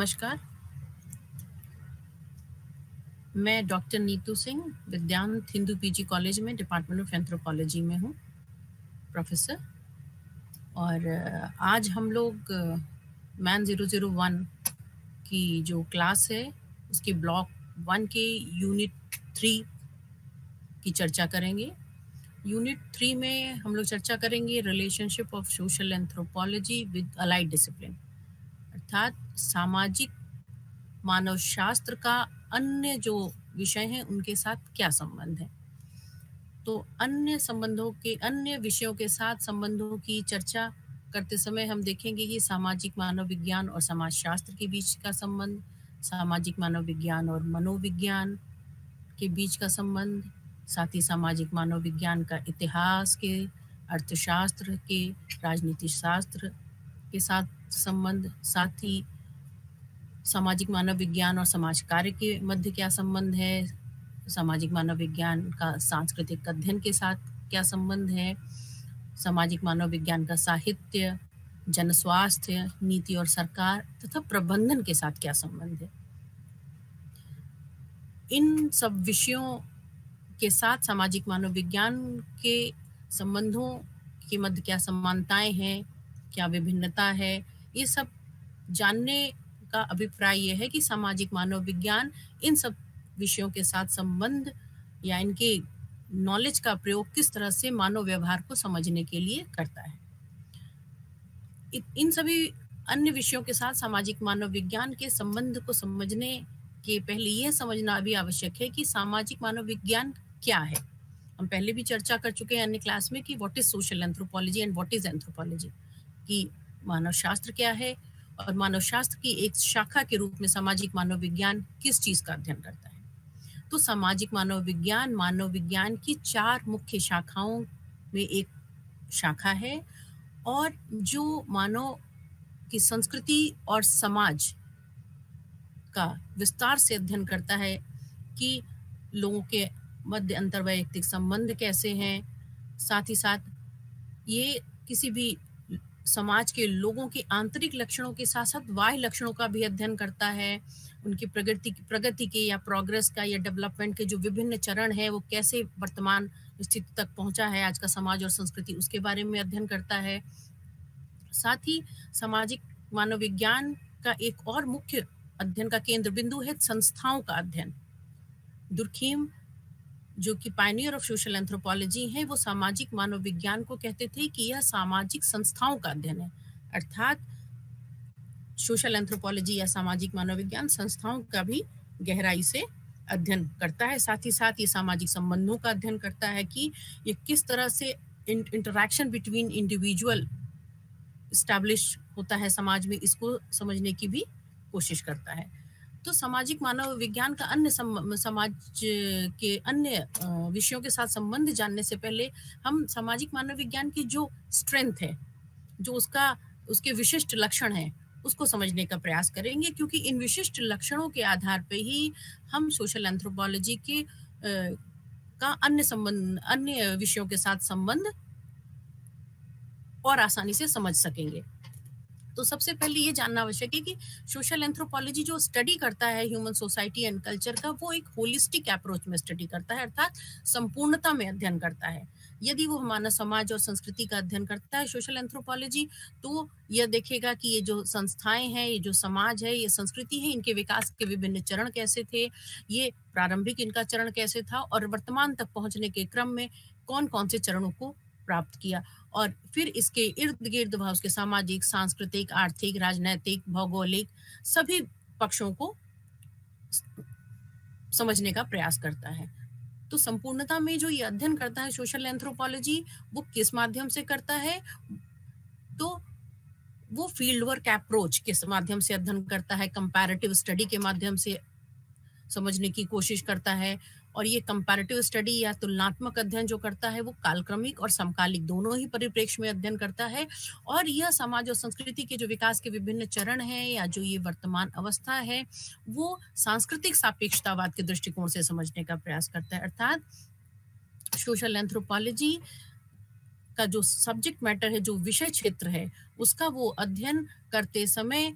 नमस्कार, मैं doctor Neetu Singh Vidyant Hindu PG college में डिपार्टमेंट ऑफ एंथ्रोपोलॉजी में हूँ, प्रोफेसर। और आज हम लोग मैन 001 की जो क्लास है उसकी ब्लॉक 1 के यूनिट 3 की चर्चा करेंगे। यूनिट 3 में हम लोग चर्चा करेंगे relationship of social anthropology with allied discipline, अर्थात सामाजिक मानव शास्त्र का अन्य जो विषय हैं उनके साथ क्या संबंध है। तो अन्य विषयों के साथ संबंधों की चर्चा करते समय हम देखेंगे कि सामाजिक मानव विज्ञान और समाजशास्त्र के बीच का संबंध, सामाजिक मानव विज्ञान और मनोविज्ञान के बीच का संबंध, साथ ही सामाजिक मानव विज्ञान का इतिहास के, अर्थशास्त्र के, राजनीति शास्त्र के साथ संबंध, साथ ही सामाजिक मानव विज्ञान और समाज कार्य के मध्य क्या संबंध है, सामाजिक मानव विज्ञान का सांस्कृतिक अध्ययन के साथ क्या संबंध है, सामाजिक मानव विज्ञान का साहित्य, जनस्वास्थ्य, नीति और सरकार तथा प्रबंधन के साथ क्या संबंध है। इन सब विषयों के साथ सामाजिक मानव विज्ञान के संबंधों के मध्य क्या समानताएं हैं, क्या विभिन्नता है, ये सब जानने का अभिप्राय यह है कि सामाजिक मानव विज्ञान इन सब विषयों के साथ संबंध या इनके नॉलेज का प्रयोग किस तरह से मानव व्यवहार को समझने के लिए करता है। इन सभी अन्य विषयों के साथ सामाजिक मानव विज्ञान के संबंध को समझने के पहले यह समझना भी आवश्यक है कि सामाजिक मानव विज्ञान क्या है। हम पहले भी चर्चा कर चुके हैं अन्य क्लास में कि what is social anthropology and what is anthropology, कि मानव शास्त्र क्या है और मानव शास्त्र की एक शाखा के रूप में सामाजिक मानव विज्ञान किस चीज का अध्ययन करता है। तो सामाजिक मानव विज्ञान की 4 मुख्य शाखाओं में एक शाखा है और जो मानव की संस्कृति और समाज का विस्तार से अध्ययन करता है कि लोगों के मध्य अंतर्वैयक्तिक संबंध कैसे हैं, साथ ही साथ ये किसी भी समाज के लोगों के आंतरिक लक्षणों के साथ साथ बाह्य लक्षणों का भी अध्ययन करता है, उनकी प्रगति के या प्रोग्रेस का या डेवलपमेंट के जो विभिन्न चरण है वो कैसे वर्तमान स्थिति तक पहुंचा है आज का समाज और संस्कृति, उसके बारे में अध्ययन करता है। साथ ही सामाजिक मानव विज्ञान का एक और मुख्य अध्ययन का केंद्र बिंदु है संस्थाओं का अध्ययन। दुर्खीम जो कि पायनियर ऑफ सोशल एंथ्रोपोलॉजी है, वो सामाजिक मानव विज्ञान को कहते थे कि यह सामाजिक संस्थाओं का अध्ययन है, अर्थात सोशल एंथ्रोपोलॉजी या सामाजिक मानव विज्ञान संस्थाओं का भी गहराई से अध्ययन करता है। साथ ही साथ ये सामाजिक संबंधों का अध्ययन करता है कि ये किस तरह से इंटरैक्शन बिटवीन इंडिविजुअल इस्टेब्लिश होता है समाज में, इसको समझने की भी कोशिश करता है। तो सामाजिक मानव विज्ञान का अन्य समाज के अन्य विषयों के साथ संबंध जानने से पहले हम सामाजिक मानव विज्ञान की जो स्ट्रेंथ है, जो उसके विशिष्ट लक्षण हैं, उसको समझने का प्रयास करेंगे, क्योंकि इन विशिष्ट लक्षणों के आधार पे ही हम सोशल एंथ्रोपोलॉजी के का अन्य विषयों के साथ संबंध और आसानी से समझ सकेंगे। तो सबसे पहले ये जानना आवश्यक है कि सोशल एंथ्रोपोलॉजी जो स्टडी करता है ह्यूमन सोसाइटी एंड कल्चर का, वो एक होलिस्टिक अप्रोच में स्टडी करता है, अर्थात संपूर्णता में अध्ययन करता है। यदि वो हमारा समाज और संस्कृति का अध्ययन करता है सोशल एंथ्रोपोलॉजी, तो यह देखेगा कि ये जो संस्थाएं हैं, ये जो समाज है, ये संस्कृति है, इनके विकास के विभिन्न चरण कैसे थे, ये प्रारंभिक इनका चरण कैसे था और वर्तमान तक पहुंचने के क्रम में कौन कौन से चरणों को प्राप्त किया, और फिर इसके इर्द गिर्द भाव उसके सामाजिक, सांस्कृतिक, आर्थिक, राजनैतिक, भौगोलिक सभी पक्षों को समझने का प्रयास करता है। तो संपूर्णता में जो ये अध्ययन करता है सोशल एंथ्रोपोलॉजी, वो किस माध्यम से करता है, तो वो फील्ड वर्क अप्रोच के माध्यम से अध्ययन करता है, कंपैरेटिव स्टडी के माध्यम से समझने की कोशिश करता है। और ये कंपैरेटिव स्टडी या तुलनात्मक अध्ययन जो करता है, वो कालक्रमिक और समकालिक दोनों ही परिप्रेक्ष्य में अध्ययन करता है, और यह समाज और संस्कृति के जो विकास के विभिन्न चरण हैं या जो ये वर्तमान अवस्था है, वो सांस्कृतिक सापेक्षतावाद के दृष्टिकोण से समझने का प्रयास करता है। अर्थात सोशल एंथ्रोपोलॉजी का जो सब्जेक्ट मैटर है, जो विषय क्षेत्र है, उसका वो अध्ययन करते समय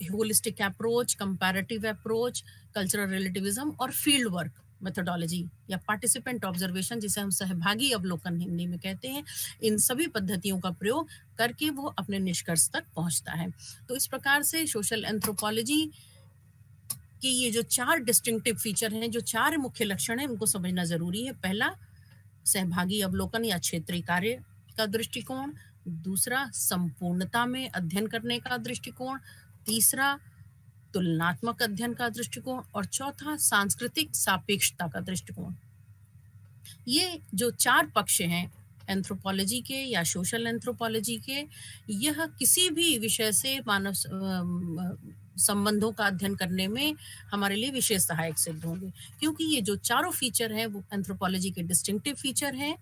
holistic approach, comparative approach, cultural relativism और फील्ड वर्क मेथोडोलॉजी या पार्टिसिपेंट ऑब्जर्वेशन, जिसे हम सहभागी अवलोकन हिंदी में कहते हैं, इन सभी पद्धतियों का प्रयोग करके वो अपने निष्कर्ष तक पहुंचता है। तो इस प्रकार से सोशल एंथ्रोपोलॉजी कि ये जो 4 डिस्टिंक्टिव फीचर हैं, जो 4 मुख्य लक्षण हैं, उनको समझना ज़रूरी है। पहला, सहभागी अवलोकन या क्षेत्रीय कार्य का दृष्टिकोण। दूसरा, संपूर्णता में अध्ययन करने का दृष्टिकोण। तीसरा, तुलनात्मक अध्ययन का दृष्टिकोण। और चौथा, सांस्कृतिक सापेक्षता का दृष्टिकोण। ये जो 4 पक्ष हैं एंथ्रोपोलॉजी के या सोशल एंथ्रोपोलॉजी के, यह किसी भी विषय से मानव संबंधों का अध्ययन करने में हमारे लिए विशेष सहायक सिद्ध होंगे, क्योंकि ये जो चारों फीचर हैं वो एंथ्रोपोलॉजी के डिस्टिंक्टिव फीचर हैं,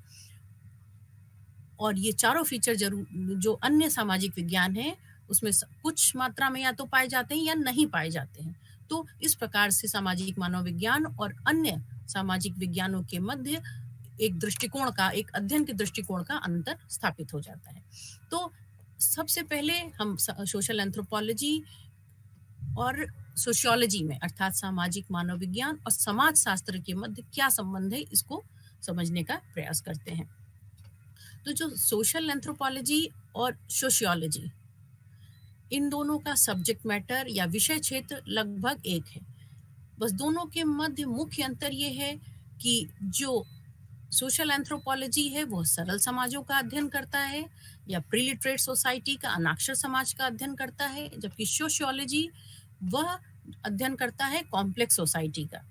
और ये चारों फीचर जो अन्य सामाजिक विज्ञान हैं उसमें कुछ मात्रा में या तो पाए जाते हैं या नहीं पाए जाते हैं। तो इस प्रकार से सामाजिक मानव विज्ञान और अन्य सामाजिक विज्ञानों के मध्य एक दृष्टिकोण का, एक अध्ययन के दृष्टिकोण का अंतर स्थापित हो जाता है। तो सबसे पहले हम सोशल एंथ्रोपोलॉजी और सोशियोलॉजी में, अर्थात सामाजिक मानव विज्ञान और समाज शास्त्र के मध्य क्या संबंध है, इसको समझने का प्रयास करते हैं। तो जो सोशल एंथ्रोपोलॉजी और सोशियोलॉजी, इन दोनों का सब्जेक्ट मैटर या विषय क्षेत्र लगभग एक है। बस दोनों के मध्य मुख्य अंतर ये है कि जो सोशल एंथ्रोपोलॉजी है वो सरल समाजों का अध्ययन करता है या प्रीलिटरेट सोसाइटी का, अनाक्षर समाज का अध्ययन करता है, जबकि सोशियोलॉजी वह अध्ययन करता है कॉम्प्लेक्स सोसाइटी का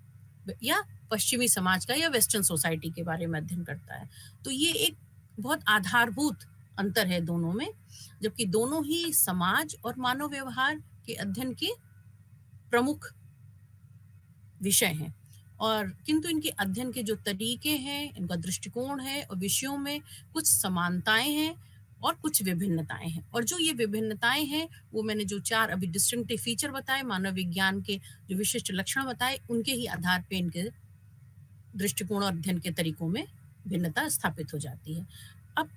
या पश्चिमी समाज का या वेस्टर्न सोसाइटी के बारे में अध्ययन करता है। तो ये एक बहुत आधारभूत अंतर है दोनों में, जबकि दोनों ही समाज और मानव व्यवहार के अध्ययन के प्रमुख विषय हैं, और किंतु इनके अध्ययन के जो तरीके हैं, इनका दृष्टिकोण है और विषयों में कुछ समानताएं हैं और कुछ विभिन्नताएं हैं। और जो ये विभिन्नताएं हैं वो मैंने जो 4 अभी डिस्टिंक्टिव फीचर बताए, मानव विज्ञान के जो विशिष्ट लक्षण बताए, उनके ही आधार पे इनके दृष्टिकोण और अध्ययन के तरीकों में भिन्नता स्थापित हो जाती है। अब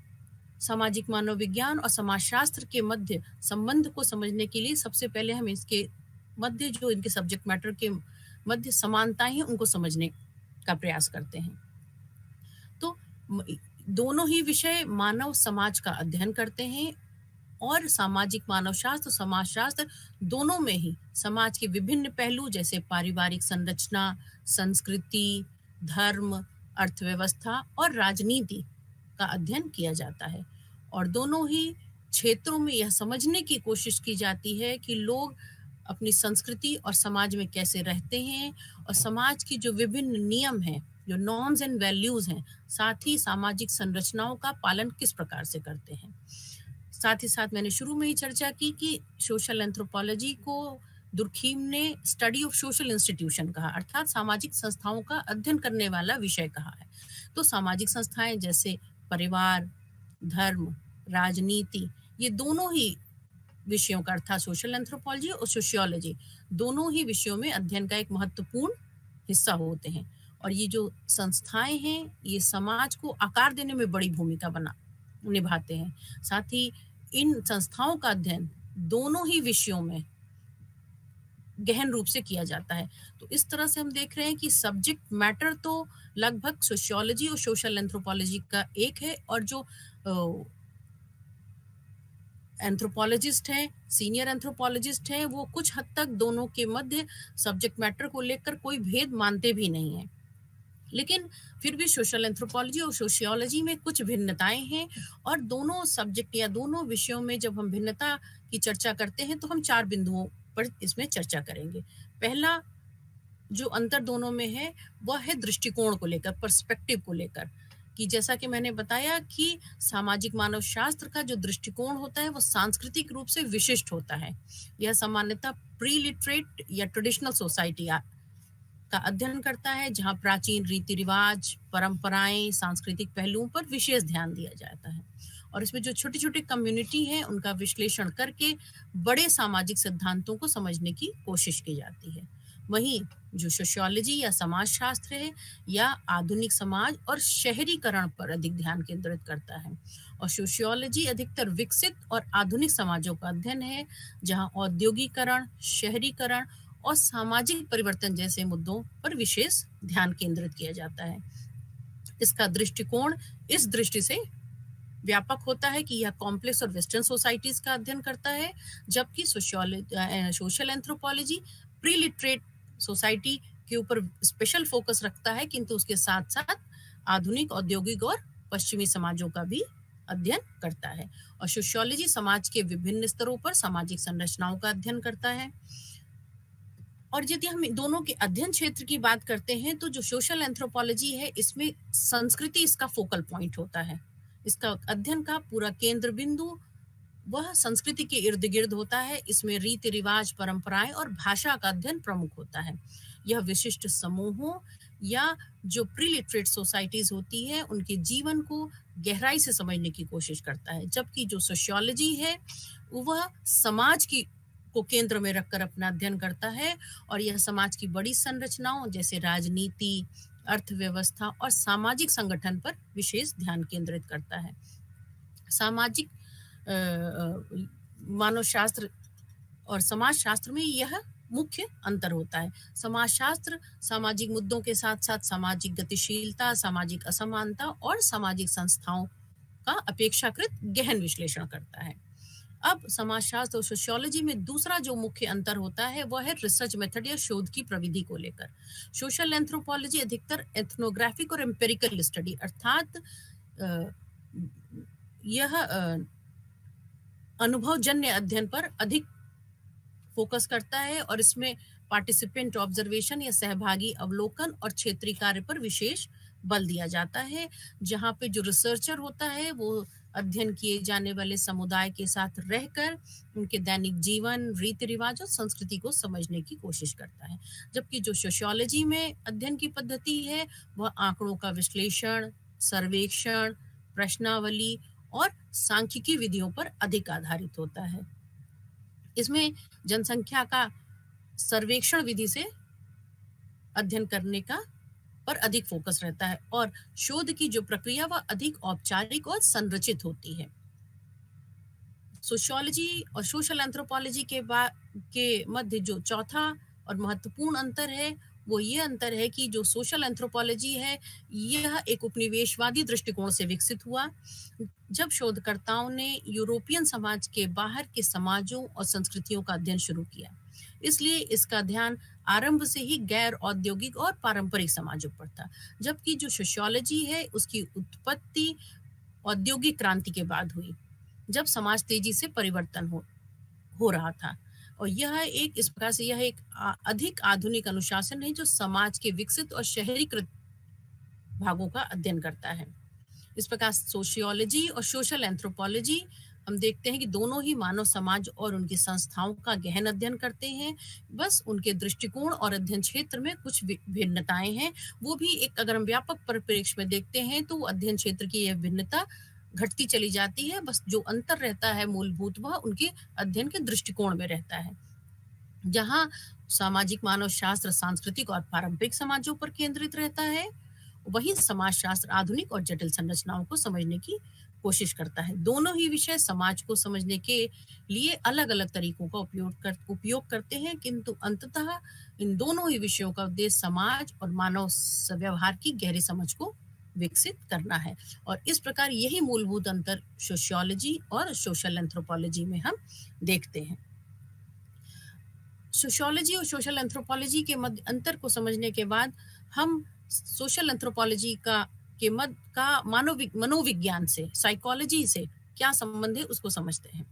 सामाजिक मानव विज्ञान और समाजशास्त्र के मध्य संबंध को समझने के लिए सबसे पहले हम इसके मध्य जो इनके सब्जेक्ट मैटर के मध्य समानताएं हैं उनको समझने का प्रयास करते हैं। तो दोनों ही विषय मानव समाज का अध्ययन करते हैं, और सामाजिक मानव शास्त्र, समाजशास्त्र दोनों में ही समाज के विभिन्न पहलू जैसे पारिवारिक संरचना, संस्कृति, धर्म, अर्थव्यवस्था और राजनीति का अध्ययन किया जाता है। और दोनों ही क्षेत्रों में यह समझने की कोशिश की जाती है कि लोग अपनी संस्कृति और समाज में कैसे रहते हैं, और समाज की जो विभिन्न नियम हैं, जो नॉर्म्स एंड वैल्यूज हैं, साथ ही सामाजिक संरचनाओं का पालन किस प्रकार से करते हैं। साथ ही साथ मैंने शुरू में ही चर्चा की कि सोशल एंथ्रोपोलॉजी को दुर्खीम ने स्टडी ऑफ सोशल इंस्टीट्यूशन कहा, अर्थात सामाजिक संस्थाओं का अध्ययन करने वाला विषय कहा है। तो सामाजिक संस्थाएं जैसे परिवार, धर्म, राजनीति, ये दोनों ही विषयों का, अर्थात सोशल एंथ्रोपोलॉजी और सोशियोलॉजी दोनों ही विषयों में अध्ययन का एक महत्वपूर्ण हिस्सा होते हैं। और ये जो संस्थाएं हैं ये समाज को आकार देने में बड़ी भूमिका निभाते हैं। साथ ही इन संस्थाओं का अध्ययन दोनों ही विषयों में गहन रूप से किया जाता है। तो इस तरह से हम देख रहे हैं कि सब्जेक्ट मैटर तो लगभग सोशियोलॉजी और सोशल एंथ्रोपोलॉजी का एक है, और जो एंथ्रोपोलॉजिस्ट हैं, सीनियर एंथ्रोपोलॉजिस्ट हैं, वो कुछ हद तक दोनों के मध्य सब्जेक्ट मैटर को लेकर कोई भेद मानते भी नहीं हैं। लेकिन फिर भी सोशल एंथ्रोपोलॉजी और सोशियोलॉजी में कुछ भिन्नताएं हैं, और दोनों सब्जेक्ट या दोनों विषयों में जब हम भिन्नता की चर्चा करते हैं तो हम 4 बिंदुओं पर इसमें चर्चा करेंगे। पहला जो अंतर दोनों में है वह है दृष्टिकोण को लेकर, पर्सपेक्टिव को लेकर, कि जैसा कि मैंने बताया कि सामाजिक मानव शास्त्र का जो दृष्टिकोण होता है वो सांस्कृतिक रूप से विशिष्ट होता है। यह सामान्यतः प्रीलिटरेट या ट्रेडिशनल सोसाइटी का अध्ययन करता है, जहां प्राचीन रीति रिवाज, परंपराएं, सांस्कृतिक पहलुओं पर विशेष ध्यान दिया जाता है। और इसमें जो छोटी छोटी कम्युनिटी हैं उनका विश्लेषण करके बड़े सामाजिक सिद्धांतों को समझने की कोशिश की जाती है। वहीं जो सोशियोलॉजी या समाजशास्त्र है, या आधुनिक समाज और शहरीकरण पर अधिक ध्यान केंद्रित करता है। और सोशियोलॉजी अधिकतर विकसित और आधुनिक समाजों का अध्ययन है, जहां औद्योगिकरण, शहरीकरण और सामाजिक परिवर्तन जैसे मुद्दों पर विशेष ध्यान केंद्रित किया जाता है। इसका दृष्टिकोण इस दृष्टि से व्यापक होता है कि यह कॉम्प्लेक्स और वेस्टर्न सोसाइटीज का अध्ययन करता है, जबकि सोशल एंथ्रोपोलॉजी प्रीलिटरेट सोसाइटी के ऊपर स्पेशल फोकस रखता है, किंतु उसके साथ साथ आधुनिक, औद्योगिक और पश्चिमी समाजों का भी अध्ययन करता है। और सोशियोलॉजी समाज के विभिन्न स्तरों पर सामाजिक संरचनाओं का अध्ययन करता है। और यदि हम दोनों के अध्ययन क्षेत्र की बात करते हैं, तो जो सोशल एंथ्रोपोलॉजी है, इसमें संस्कृति इसका फोकल पॉइंट होता है। इसका अध्ययन का पूरा केंद्र बिंदु वह संस्कृति के इर्द गिर्द होता है। इसमें रीति रिवाज, परंपराएं और भाषा का अध्ययन प्रमुख होता है। यह विशिष्ट समूहों या जो प्रीलिटरेट सोसाइटीज होती है, उनके जीवन को गहराई से समझने की कोशिश करता है, जबकि जो सोशियोलॉजी है वह समाज की को केंद्र में रखकर अपना अध्ययन करता है, और यह समाज की बड़ी संरचनाओं जैसे राजनीति, अर्थव्यवस्था और सामाजिक संगठन पर विशेष ध्यान केंद्रित करता है। सामाजिक मानवशास्त्र और समाजशास्त्र में यह मुख्य अंतर होता है। समाजशास्त्र सामाजिक मुद्दों के साथ साथ सामाजिक गतिशीलता, सामाजिक असमानता और सामाजिक संस्थाओं का अपेक्षाकृत गहन विश्लेषण करता है। अब समाजशास्त्र और सोशियोलॉजी में दूसरा जो मुख्य अंतर होता है वह है रिसर्च मेथड या शोध की प्रविधि को लेकर। सोशल एंथ्रोपोलॉजी अधिकतर एथनोग्राफिक और एम्पिरिकल स्टडी अर्थात यह अनुभवजन्य अध्ययन पर अधिक फोकस करता है, और इसमें पार्टिसिपेंट ऑब्जर्वेशन या सहभागी अवलोकन और क्षेत्रीय कार्य पर विशेष बल दिया जाता है, जहाँ पे जो रिसर्चर होता है वो अध्ययन किए जाने वाले समुदाय के साथ रहकर उनके दैनिक जीवन, रीति रिवाज और संस्कृति को समझने की कोशिश करता है। जबकि जो सोशियोलॉजी में अध्ययन की पद्धति है वह आंकड़ों का विश्लेषण, सर्वेक्षण, प्रश्नावली और सांख्यिकी विधियों पर अधिक आधारित होता है। इसमें जनसंख्या का सर्वेक्षण विधि से अध्ययन करने का पर अधिक फोकस रहता है, और शोध की जो प्रक्रिया वह अधिक औपचारिक और संरचित होती है। सोशियोलॉजी और सोशल एंथ्रोपोलॉजी के मध्य जो चौथा और महत्वपूर्ण अंतर है वो ये अंतर है कि जो सोशल एंथ्रोपोलॉजी है यह एक उपनिवेशवादी दृष्टिकोण से विकसित हुआ, जब शोधकर्ताओं ने यूरोपियन समाज के बाहर के समाजों और संस्कृतियों का अध्ययन शुरू किया। इसलिए इसका ध्यान आरंभ से ही गैर औद्योगिक और पारंपरिक समाजों पर था, जबकि जो सोशियोलॉजी है उसकी उत्पत्ति औद्योगिक क्रांति के बाद हुई, जब समाज तेजी से परिवर्तन हो रहा था। और यह एक इस प्रकार से यह एक अधिक आधुनिक अनुशासन है जो समाज के विकसित और शहरीकृत भागों का अध्ययन करता है। इस प्रकार सोशियोलॉजी और सोशल एंथ्रोपोलॉजी हम देखते हैं कि दोनों ही मानव समाज और उनकी संस्थाओं का गहन अध्ययन करते हैं, बस उनके दृष्टिकोण और अध्ययन क्षेत्र में कुछ भिन्नताएं हैं। वो भी एक अगर हम व्यापक परिप्रेक्ष्य में देखते हैं तो अध्ययन क्षेत्र की यह भिन्नता घटती चली जाती है, बस जो अंतर रहता है मूलभूत वह उनके अध्ययन के दृष्टिकोण में रहता है। जहाँ सामाजिक मानव शास्त्र सांस्कृतिक और पारंपरिक समाजों पर केंद्रित रहता है, वहीं समाजशास्त्र आधुनिक और जटिल संरचनाओं को समझने की कोशिश करता है। दोनों ही विषय समाज को समझने के लिए अलग अलग तरीकों का उपयोग करते हैं, किंतु अंततः इन दोनों ही विषयों का उद्देश्य समाज और मानव व्यवहार की गहरी समझ को विकसित करना है। और इस प्रकार यही मूलभूत अंतर सोशियोलॉजी और सोशल एंथ्रोपोलॉजी में हम देखते हैं। सोशियोलॉजी और सोशल एंथ्रोपोलॉजी के मध्य अंतर को समझने के बाद हम सोशल एंथ्रोपोलॉजी का मनोविज्ञान से, साइकोलॉजी से क्या संबंध है उसको समझते हैं।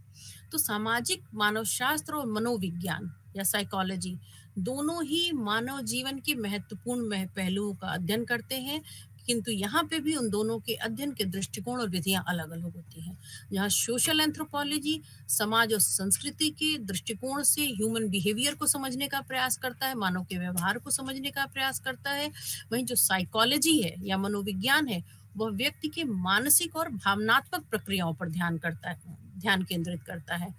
तो सामाजिक मानवशास्त्र और मनोविज्ञान या साइकोलॉजी दोनों ही मानव जीवन के महत्वपूर्ण पहलुओं का अध्ययन करते हैं, किंतु यहाँ पे भी उन दोनों के अध्ययन के दृष्टिकोण और विधियां अलग अलग होती हैं। यहाँ सोशल एंथ्रोपोलॉजी समाज और संस्कृति के दृष्टिकोण से ह्यूमन बिहेवियर को समझने का प्रयास करता है, मानव के व्यवहार को समझने का प्रयास करता है। वहीं जो साइकोलॉजी है या मनोविज्ञान है वह व्यक्ति के मानसिक और भावनात्मक प्रक्रियाओं पर ध्यान केंद्रित करता है।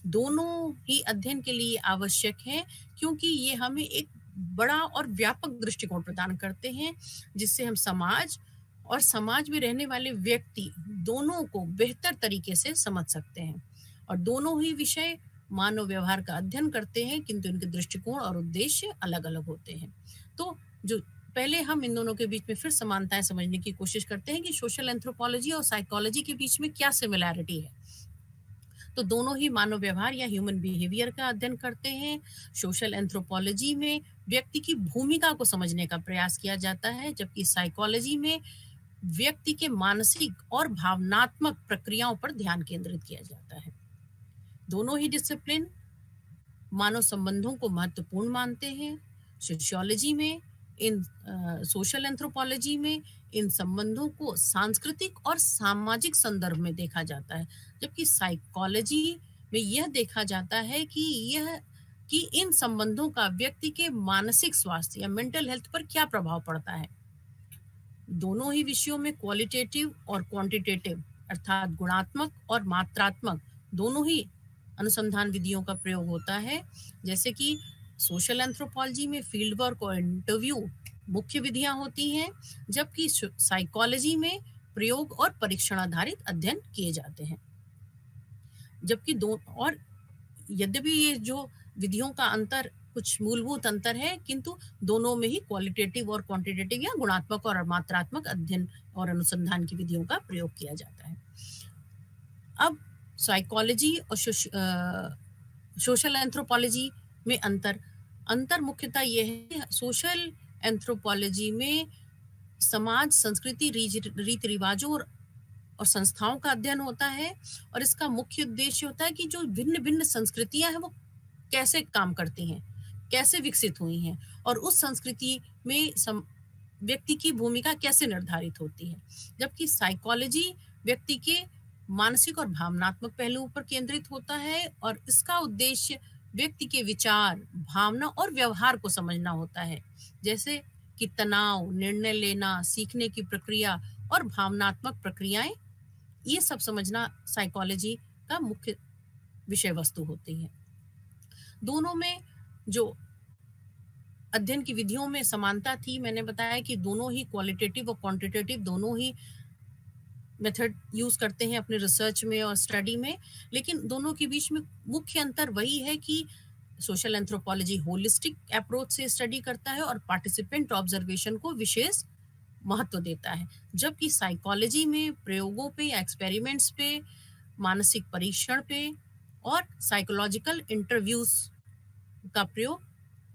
दोनों ही अध्ययन के लिए आवश्यक है, क्योंकि ये हमें एक बड़ा और व्यापक दृष्टिकोण प्रदान करते हैं, जिससे हम समाज और समाज में रहने वाले व्यक्ति दोनों को बेहतर तरीके से समझ सकते हैं। और दोनों ही विषय मानव व्यवहार का अध्ययन करते हैं, किंतु इनके दृष्टिकोण और उद्देश्य अलग-अलग होते हैं। तो जो पहले हम इन दोनों के बीच में फिर समानताएँ समझने की कोशिश करते हैं कि सोशल एंथ्रोपोलॉजी और साइकोलॉजी के बीच में क्या सिमिलैरिटी है। तो दोनों ही मानव व्यवहार या ह्यूमन बिहेवियर का अध्ययन करते हैं। सोशल एंथ्रोपोलॉजी में व्यक्ति की भूमिका को समझने का प्रयास किया जाता है, जबकि साइकोलॉजी में व्यक्ति के मानसिक और भावनात्मक प्रक्रियाओं पर ध्यान केंद्रित किया जाता है। दोनों ही डिसिप्लिन मानव संबंधों को महत्वपूर्ण मानते हैं। सोशियोलॉजी में सोशल एंथ्रोपोलॉजी में इन संबंधों को सांस्कृतिक और सामाजिक संदर्भ में देखा जाता है, जबकि साइकोलॉजी में यह देखा जाता है कि इन संबंधों का व्यक्ति के मानसिक स्वास्थ्य या मेंटल हेल्थ पर क्या प्रभाव पड़ता है। दोनों ही विषयों में क्वालिटेटिव और क्वांटिटेटिव अर्थात गुणात्मक और मात्रात्मक दोनों ही अनुसंधान विधियों का प्रयोग होता है। जैसे कि सोशल एंथ्रोपोलॉजी में फील्ड वर्क और इंटरव्यू मुख्य विधियां होती हैं, जबकि साइकोलॉजी में प्रयोग और परीक्षण आधारित अध्ययन किए जाते हैं। जबकि और यद्यपि ये जो विधियों का अंतर कुछ मूलभूत अंतर है, किंतु दोनों में ही क्वालिटेटिव और क्वांटिटेटिव या गुणात्मक और मात्रात्मक अध्ययन और अनुसंधान की विधियों का प्रयोग किया जाता है। अब साइकोलॉजी और सोशल एंथ्रोपोलॉजी में अंतर मुख्यतः यह है, सोशल एंथ्रोपोलॉजी में समाज, संस्कृति, रीति रिवाजों और संस्थाओं का अध्ययन होता है, और इसका मुख्य उद्देश्य होता है कि जो भिन्न-भिन्न संस्कृतियां हैं वो कैसे काम करती हैं, कैसे विकसित हुई हैं, और उस संस्कृति में व्यक्ति की भूमिका कैसे निर्धारित होती है। जबकि साइकोलॉजी व्यक्ति के मानसिक और भावनात्मक पहलुओं पर केंद्रित होता है, और इसका उद्देश्य व्यक्ति के विचार, भावना और व्यवहार को समझना होता है, जैसे कि तनाव, निर्णय लेना, सीखने की प्रक्रिया और भावनात्मक प्रक्रियाएं। ये सब समझना साइकोलॉजी का मुख्य विषय वस्तु होती है। दोनों में जो अध्ययन की विधियों में समानता थी, मैंने बताया कि दोनों ही क्वालिटेटिव और क्वांटिटेटिव दोनों ही मेथड यूज करते हैं अपने रिसर्च में और स्टडी में, लेकिन दोनों के बीच में मुख्य अंतर वही है कि सोशल एंथ्रोपोलॉजी होलिस्टिक अप्रोच से स्टडी करता है और पार्टिसिपेंट ऑब्जर्वेशन को विशेष महत्व देता है, जबकि साइकोलॉजी में प्रयोगों पे या एक्सपेरिमेंट्स पे, मानसिक परीक्षण पे और साइकोलॉजिकल इंटरव्यूज का प्रयोग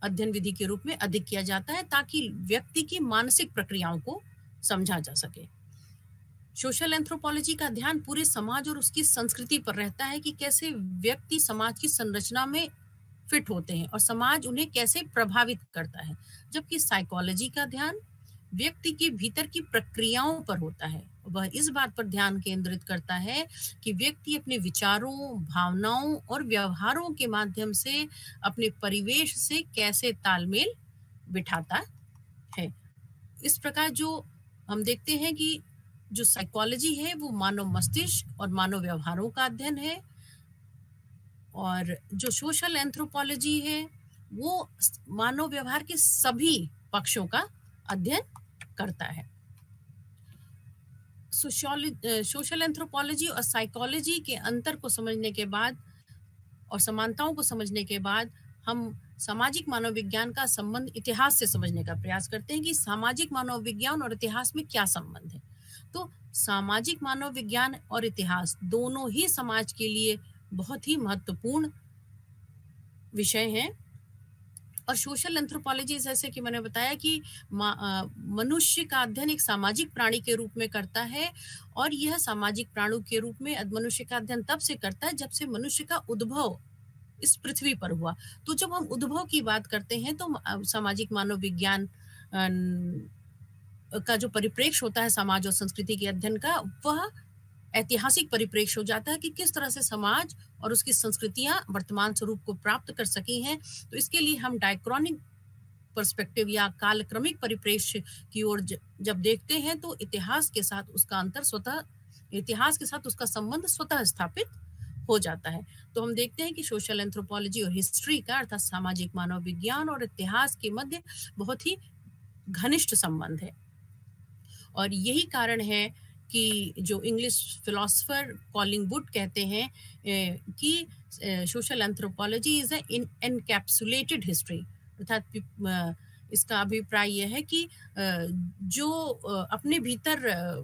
अध्ययन विधि के रूप में अधिक किया जाता है, ताकि व्यक्ति की मानसिक प्रक्रियाओं को समझा जा सके। सोशल एंथ्रोपोलॉजी का ध्यान पूरे समाज और उसकी संस्कृति पर रहता है कि कैसे व्यक्ति समाज की संरचना में फिट होते हैं और समाज उन्हें कैसे प्रभावित करता है, जबकि साइकोलॉजी का ध्यान व्यक्ति के भीतर की प्रक्रियाओं पर होता है। वह इस बात पर ध्यान केंद्रित करता है कि व्यक्ति अपने विचारों, भावनाओं और व्यवहारों के माध्यम से अपने परिवेश से कैसे तालमेल बिठाता है। इस प्रकार जो हम देखते हैं कि जो साइकोलॉजी है वो मानव मस्तिष्क और मानव व्यवहारों का अध्ययन है, और जो सोशल एंथ्रोपोलॉजी है वो मानव व्यवहार के सभी पक्षों का अध्ययन करता है। सोशल एंथ्रोपोलॉजी और साइकोलॉजी के अंतर को समझने के बाद और समानताओं को समझने के बाद हम सामाजिक मानव विज्ञान का संबंध इतिहास से समझने का प्रयास करते हैं कि सामाजिक मानव विज्ञान और इतिहास में क्या संबंध है। तो सामाजिक मानव विज्ञान और इतिहास दोनों ही समाज के लिए बहुत ही महत्वपूर्ण विषय हैं, और सोशल एंथ्रोपोलॉजी जैसे कि मैंने बताया कि मनुष्य का अध्ययन एक सामाजिक प्राणी के रूप में करता है, और यह सामाजिक प्राणी के रूप में मनुष्य का अध्ययन तब से करता है जब से मनुष्य का उद्भव इस पृथ्वी पर हुआ। तो जब हम उद्भव की बात करते हैं तो सामाजिक मानव विज्ञान का जो परिप्रेक्ष्य होता है समाज और संस्कृति के अध्ययन का, वह ऐतिहासिक परिप्रेक्ष्य हो जाता है कि किस तरह से समाज और उसकी संस्कृतियां वर्तमान स्वरूप को प्राप्त कर सकी हैं। तो इसके लिए हम डायक्रॉनिक पर्सपेक्टिव या कालक्रमिक परिप्रेक्ष्य की ओर जब देखते हैं तो इतिहास के साथ उसका संबंध स्वतः स्थापित हो जाता है। तो हम देखते हैं कि सोशल एंथ्रोपोलॉजी और हिस्ट्री का अर्थात सामाजिक मानव विज्ञान और इतिहास के मध्य बहुत ही घनिष्ठ संबंध है। और यही कारण है कि जो इंग्लिश फिलोसोफर कॉलिंग वुड कहते हैं कि social anthropology is an encapsulated history, अर्थात इसका अभिप्राय यह है कि जो अपने भीतर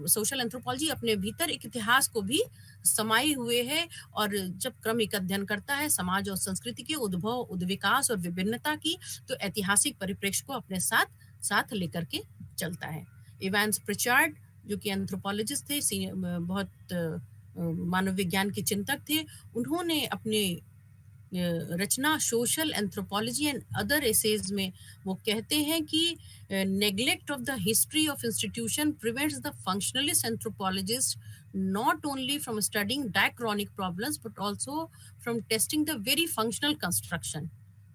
सोशल एंथ्रोपोलॉजी अपने भीतर एक इतिहास को भी समाये हुए है, और जब क्रमिक अध्ययन करता है समाज और संस्कृति के उद्भव, विकास और विभिन्नता की, तो ऐतिहासिक परिप्रेक्ष्य को अपने साथ साथ लेकर के चलता है। इवांस प्रिचार्ड जो कि एंथ्रोपोलॉजिस्ट थे, बहुत मानव विज्ञान के चिंतक थे, उन्होंने अपने रचना social anthropology and other essays में वो कहते हैं कि neglect of the history of institution prevents the functionalist anthropologist not only from studying diachronic problems but also from testing the very functional construction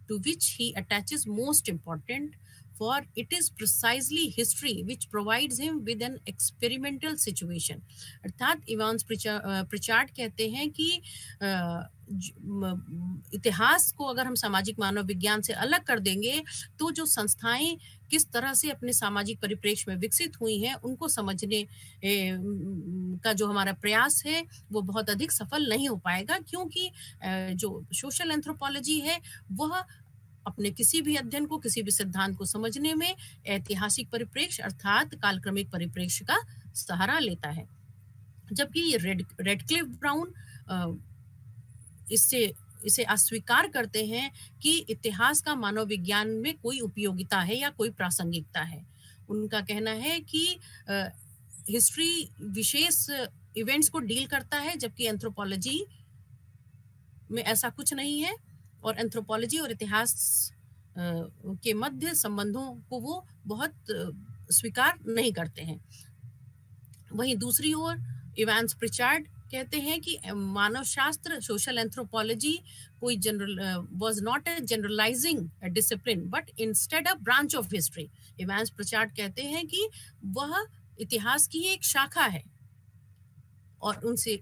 to which he attaches most important, for it is precisely history which provides him with an experimental situation। अर्थात Evans Pritchard कहते हैं कि इतिहास को अगर हम सामाजिक मानव विज्ञान से अलग कर देंगे तो जो संस्थाएं किस तरह से अपने सामाजिक परिप्रेक्ष्य में विकसित हुई हैं उनको समझने का जो हमारा प्रयास है वो बहुत अधिक सफल नहीं हो पाएगा, क्योंकि जो सोशल एंथ्रोपोलॉजी है वह अपने किसी भी अध्ययन को, किसी भी सिद्धांत को समझने में ऐतिहासिक परिप्रेक्ष्य अर्थात कालक्रमिक परिप्रेक्ष्य का सहारा लेता है। जबकि ये रेडक्लिफ ब्राउन इसे अस्वीकार करते हैं कि इतिहास का मानव विज्ञान में कोई उपयोगिता है या कोई प्रासंगिकता है। उनका कहना है कि हिस्ट्री विशेष इवेंट्स को डील करता है, जबकि एंथ्रोपोलॉजी में ऐसा कुछ नहीं है, और एंथ्रोपोलॉजी और इतिहास के मध्य संबंधों को वो बहुत स्वीकार नहीं करते हैं। वहीं दूसरी ओर इवांस प्रिचार्ड कहते हैं कि मानव शास्त्र सोशल एंथ्रोपोलॉजी कोई was not a generalizing discipline but instead a branch of history. Evans Pritchard कहते हैं कि वह इतिहास की एक शाखा है, और उनसे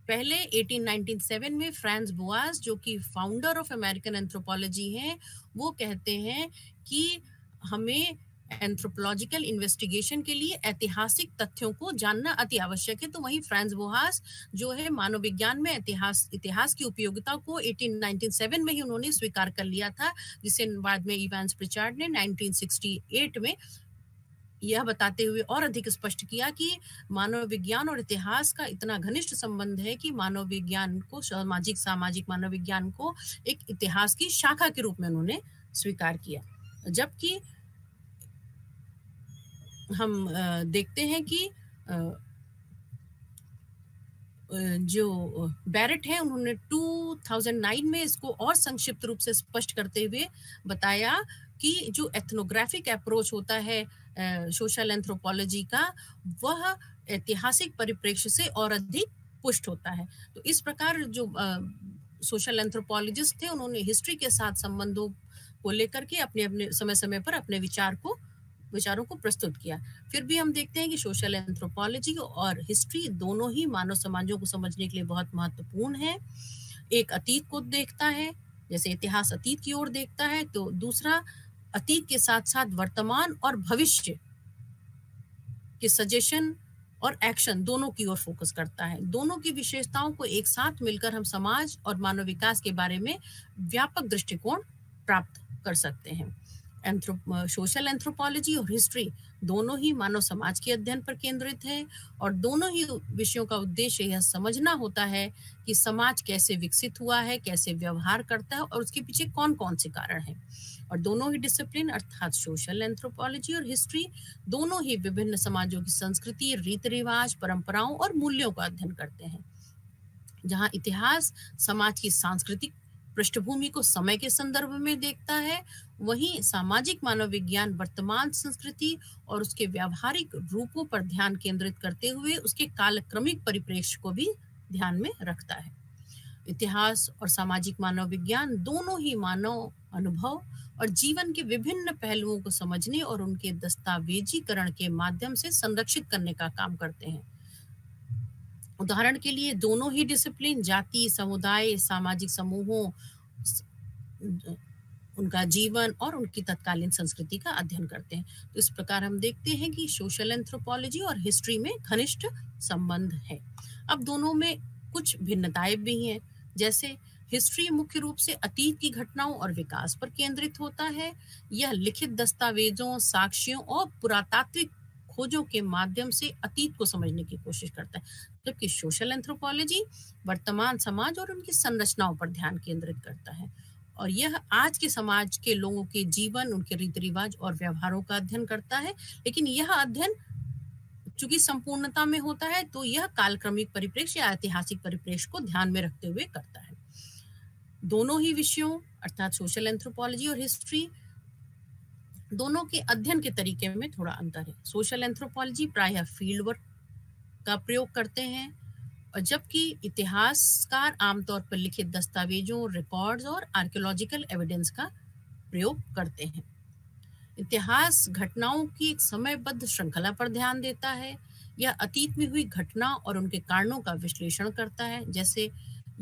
पहले 1897 में फ्रांस बोआज जो कि फाउंडर ऑफ अमेरिकन एंथ्रोपोलॉजी हैं, वो कहते हैं कि हमें एंथ्रोपोलॉजिकल इन्वेस्टिगेशन के लिए ऐतिहासिक तथ्यों को जानना अति आवश्यक है। तो वहीं फ्रांस बोआज जो है मानव विज्ञान में इतिहास की उपयोगिता को 1897 में ही उन्होंने स्वीकार कर लिया था, जिसे बाद में इवांस प्रिचार्ड ने 1968 में यह बताते हुए और अधिक स्पष्ट किया कि मानव विज्ञान और इतिहास का इतना घनिष्ठ संबंध है कि मानव विज्ञान को सामाजिक मानव विज्ञान को एक इतिहास की शाखा के रूप में उन्होंने स्वीकार किया। जबकि हम देखते हैं कि जो बैरेट है उन्होंने 2009 में इसको और संक्षिप्त रूप से स्पष्ट करते हुए बताया कि जो एथनोग्राफिक अप्रोच होता है सोशल एंथ्रोपोलॉजी का, वह ऐतिहासिक परिप्रेक्ष्य से और अधिक पुष्ट होता है। तो इस प्रकार जो सोशल एंथ्रोपोलॉजिस्ट थे उन्होंने हिस्ट्री के साथ संबंधों को लेकर के अपने समय पर अपने विचारों को प्रस्तुत किया। फिर भी हम देखते हैं कि सोशल एंथ्रोपोलॉजी और हिस्ट्री दोनों ही मानव समाजों को समझने के लिए बहुत महत्वपूर्ण है। एक अतीत को देखता है, जैसे इतिहास अतीत की ओर देखता है, तो दूसरा अतीत के साथ साथ वर्तमान और भविष्य के सजेशन और एक्शन दोनों की ओर फोकस करता है। दोनों की विशेषताओं को एक साथ मिलकर हम समाज और मानव विकास के बारे में व्यापक दृष्टिकोण प्राप्त कर सकते हैं। सोशल एंथ्रोपोलॉजी और हिस्ट्री दोनों ही मानव समाज के अध्ययन पर केंद्रित है, और दोनों ही विषयों का उद्देश्य यह समझना होता है कि समाज कैसे विकसित हुआ है, कैसे व्यवहार करता है और उसके पीछे कौन कौन से कारण हैं। और दोनों ही डिसिप्लिन अर्थात सोशल एंथ्रोपोलॉजी और हिस्ट्री दोनों ही विभिन्न समाजों की संस्कृति, रीति रिवाज, परंपराओं और मूल्यों का अध्ययन करते हैं। जहाँ इतिहास समाज की सांस्कृतिक पृष्ठभूमि को समय के संदर्भ में देखता है, वहीं सामाजिक मानव विज्ञान वर्तमान संस्कृति और उसके व्यावहारिक रूपों पर ध्यान केंद्रित करते हुए उसके कालक्रमिक परिप्रेक्ष्य को भी ध्यान में रखता है। इतिहास और सामाजिक मानव विज्ञान दोनों ही मानव अनुभव और जीवन के विभिन्न पहलुओं को समझने और उनके दस्तावेजीकरण के माध्यम से संरक्षित करने का काम करते हैं। उदाहरण के लिए दोनों ही डिसिप्लिन जाति, समुदाय, सामाजिक समूहों, स उनका जीवन और उनकी तत्कालीन संस्कृति का अध्ययन करते हैं। तो इस प्रकार हम देखते हैं कि सोशल एंथ्रोपोलॉजी और हिस्ट्री में घनिष्ठ संबंध है। अब दोनों में कुछ भिन्नताएं भी हैं, जैसे हिस्ट्री मुख्य रूप से अतीत की घटनाओं और विकास पर केंद्रित होता है। यह लिखित दस्तावेजों, साक्ष्यों और पुरातात्विक खोजों के माध्यम से अतीत को समझने की कोशिश करता है, जबकि सोशल एंथ्रोपोलॉजी वर्तमान समाज और उनकी संरचनाओं पर ध्यान केंद्रित करता है और यह आज के समाज के लोगों के जीवन, उनके रीति रिवाज और व्यवहारों का अध्ययन करता है। लेकिन यह अध्ययन चूंकि संपूर्णता में होता है, तो यह कालक्रमिक परिप्रेक्ष्य या ऐतिहासिक परिप्रेक्ष्य को ध्यान में रखते हुए करता है। दोनों ही विषयों अर्थात सोशल एंथ्रोपोलॉजी और हिस्ट्री दोनों के अध्ययन के तरीके में थोड़ा अंतर है। सोशल एंथ्रोपोलॉजी प्रायः फील्ड वर्क का प्रयोग करते हैं और जबकि इतिहासकार आमतौर पर लिखित दस्तावेजों, रिकॉर्ड्स और आर्कियोलॉजिकल एविडेंस का प्रयोग करते हैं। इतिहास घटनाओं की एक समयबद्ध श्रृंखला पर ध्यान देता है। यह अतीत में हुई घटना और उनके कारणों का विश्लेषण करता है, जैसे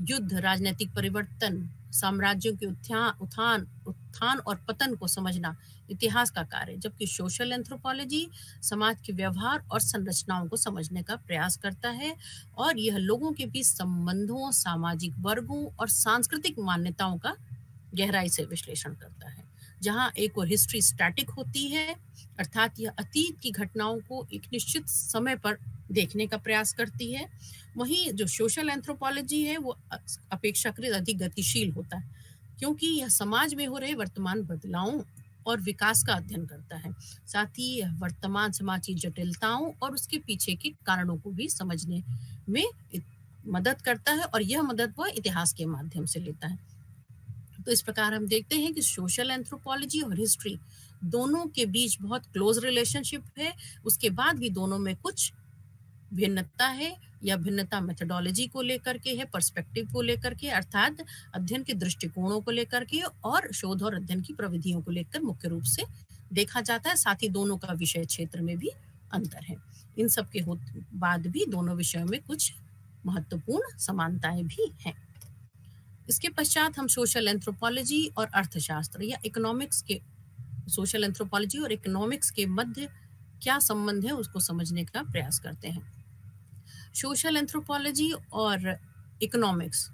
युद्ध, राजनीतिक परिवर्तन, साम्राज्यों के उत्थान और पतन को समझना इतिहास का कार्य है। जबकि सोशल एंथ्रोपोलॉजी समाज के व्यवहार और संरचनाओं को समझने का प्रयास करता है और यह लोगों के बीच संबंधों, सामाजिक वर्गों और सांस्कृतिक मान्यताओं का गहराई से विश्लेषण करता है। जहाँ एक और हिस्ट्री स्टैटिक होती है, अर्थात यह अतीत की घटनाओं को एक निश्चित समय पर देखने का प्रयास करती है, वहीं जो सोशल एंथ्रोपोलॉजी है वो अपेक्षाकृत अधिक गतिशील होता है, क्योंकि यह समाज में हो रहे वर्तमान बदलावों और विकास का अध्ययन करता है। साथ ही यह वर्तमान समाज की जटिलताओं और उसके पीछे के कारणों को भी समझने में मदद करता है और यह मदद वह इतिहास के माध्यम से लेता है। तो इस प्रकार हम देखते हैं कि सोशल एंथ्रोपोलॉजी और हिस्ट्री दोनों के बीच बहुत क्लोज रिलेशनशिप है। उसके बाद भी दोनों में कुछ भिन्नता है। यह भिन्नता मेथोडोलॉजी को लेकर के है, पर्सपेक्टिव को लेकर के अर्थात अध्ययन के दृष्टिकोणों को लेकर के और शोध और अध्ययन की प्रविधियों को लेकर मुख्य रूप से देखा जाता है। साथ ही दोनों का विषय क्षेत्र में भी अंतर है। इन सब के बाद भी दोनों विषयों में कुछ महत्वपूर्ण समानताएं भी हैं। इसके पश्चात हम सोशल एंथ्रोपोलॉजी और अर्थशास्त्र या इकोनॉमिक्स के सोशल एंथ्रोपोलॉजी और इकोनॉमिक्स के मध्य क्या संबंध है उसको समझने का प्रयास करते हैं। सोशल एंथ्रोपोलॉजी और इकोनॉमिक्स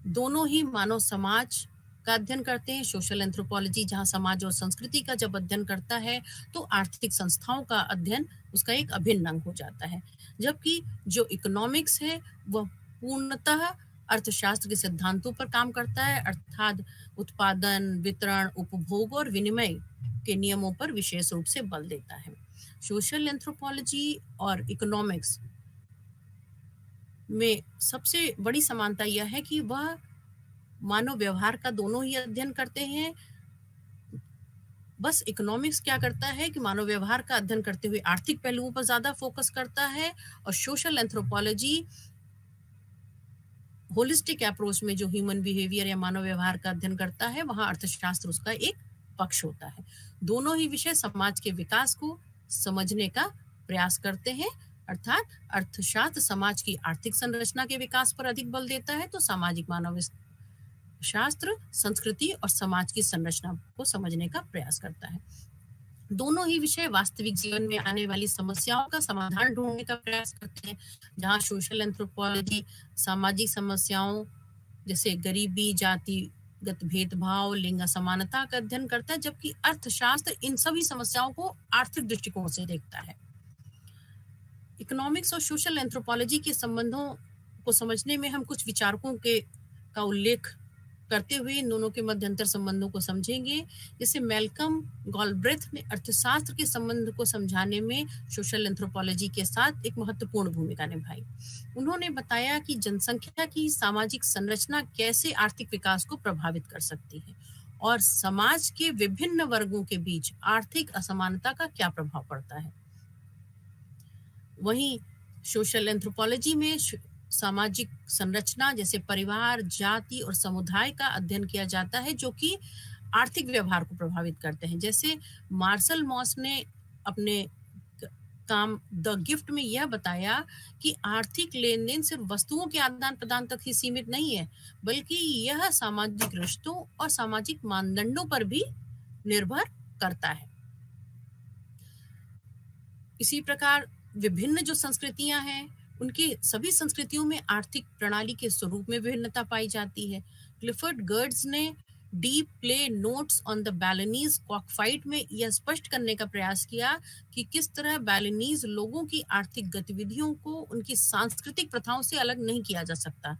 दोनों ही मानव समाज का अध्ययन करते हैं। सोशल एंथ्रोपोलॉजी जहां समाज और संस्कृति का जब अध्ययन करता है तो आर्थिक संस्थाओं का अध्ययन उसका एक अभिन्न अंग हो जाता है, जबकि जो इकोनॉमिक्स है वह पूर्णतः अर्थशास्त्र के सिद्धांतों पर काम करता है, अर्थात उत्पादन, वितरण, उपभोग और विनिमय के नियमों पर विशेष रूप से बल देता है। सोशल एंथ्रोपोलॉजी और इकोनॉमिक्स में सबसे बड़ी समानता यह है कि वह मानव व्यवहार का दोनों ही अध्ययन करते हैं। बस इकोनॉमिक्स क्या करता है कि मानव व्यवहार का अध्ययन करते हुए आर्थिक पहलुओं पर ज्यादा फोकस करता है और सोशल एंथ्रोपोलॉजी होलिस्टिक अप्रोच में जो ह्यूमन बिहेवियर या मानव व्यवहार का अध्ययन करता है वहां अर्थशास्त्र उसका एक पक्ष होता है। दोनों ही विषय समाज के विकास को समझने का प्रयास करते हैं, अर्थात अर्थशास्त्र समाज की आर्थिक संरचना के विकास पर अधिक बल देता है, तो सामाजिक मानव शास्त्र संस्कृति और समाज की संरचना को समझने का प्रयास करता है। दोनों ही विषय वास्तविक जीवन में आने वाली समस्याओं का समाधान ढूंढने का प्रयास करते हैं। जहां सोशल एंथ्रोपोलॉजी सामाजिक समस्याओं जैसे गरीबी, जातिगत भेदभाव, लिंग असमानता का अध्ययन करता है, जबकि अर्थशास्त्र इन सभी समस्याओं को आर्थिक दृष्टिकोण से देखता है। इकोनॉमिक्स और सोशल एंथ्रोपोलॉजी के संबंधों को समझने में हम कुछ विचारकों का उल्लेख करते हुए इन दोनों के मध्य अंतर संबंधों को समझेंगे। जैसे मैल्कम गॉलब्रेथ ने अर्थशास्त्र के संबंध को समझाने में सोशल एंथ्रोपोलॉजी के साथ एक महत्वपूर्ण भूमिका निभाई। उन्होंने बताया कि जनसंख्या की सामाजिक संरचना कैसे आर्थिक विकास को प्रभावित कर सकती है और समाज के विभिन्न वर्गों के बीच आर्थिक असमानता का क्या प्रभाव पड़ता है। वहीं सोशल एंथ्रोपोलॉजी में सामाजिक संरचना जैसे परिवार, जाति और समुदाय का अध्ययन किया जाता है जो कि आर्थिक व्यवहार को प्रभावित करते हैं। जैसे मार्शल मॉस ने अपने काम द गिफ्ट में यह बताया कि आर्थिक लेन-देन सिर्फ वस्तुओं के आदान-प्रदान तक ही सीमित नहीं है, बल्कि यह सामाजिक रिश्तों और सामाजिक मानदंडों पर भी निर्भर करता है। इसी प्रकार विभिन्न जो संस्कृतियां हैं, उनकी सभी संस्कृतियों में आर्थिक प्रणाली के स्वरूप में विभिन्नता पाई जाती है। क्लिफर्ड गर्ड्स ने deep play notes on the Balinese cockfight में यह स्पष्ट करने का प्रयास किया कि किस तरह बैलेनीज लोगों की आर्थिक गतिविधियों को उनकी सांस्कृतिक प्रथाओं से अलग नहीं किया जा सकता,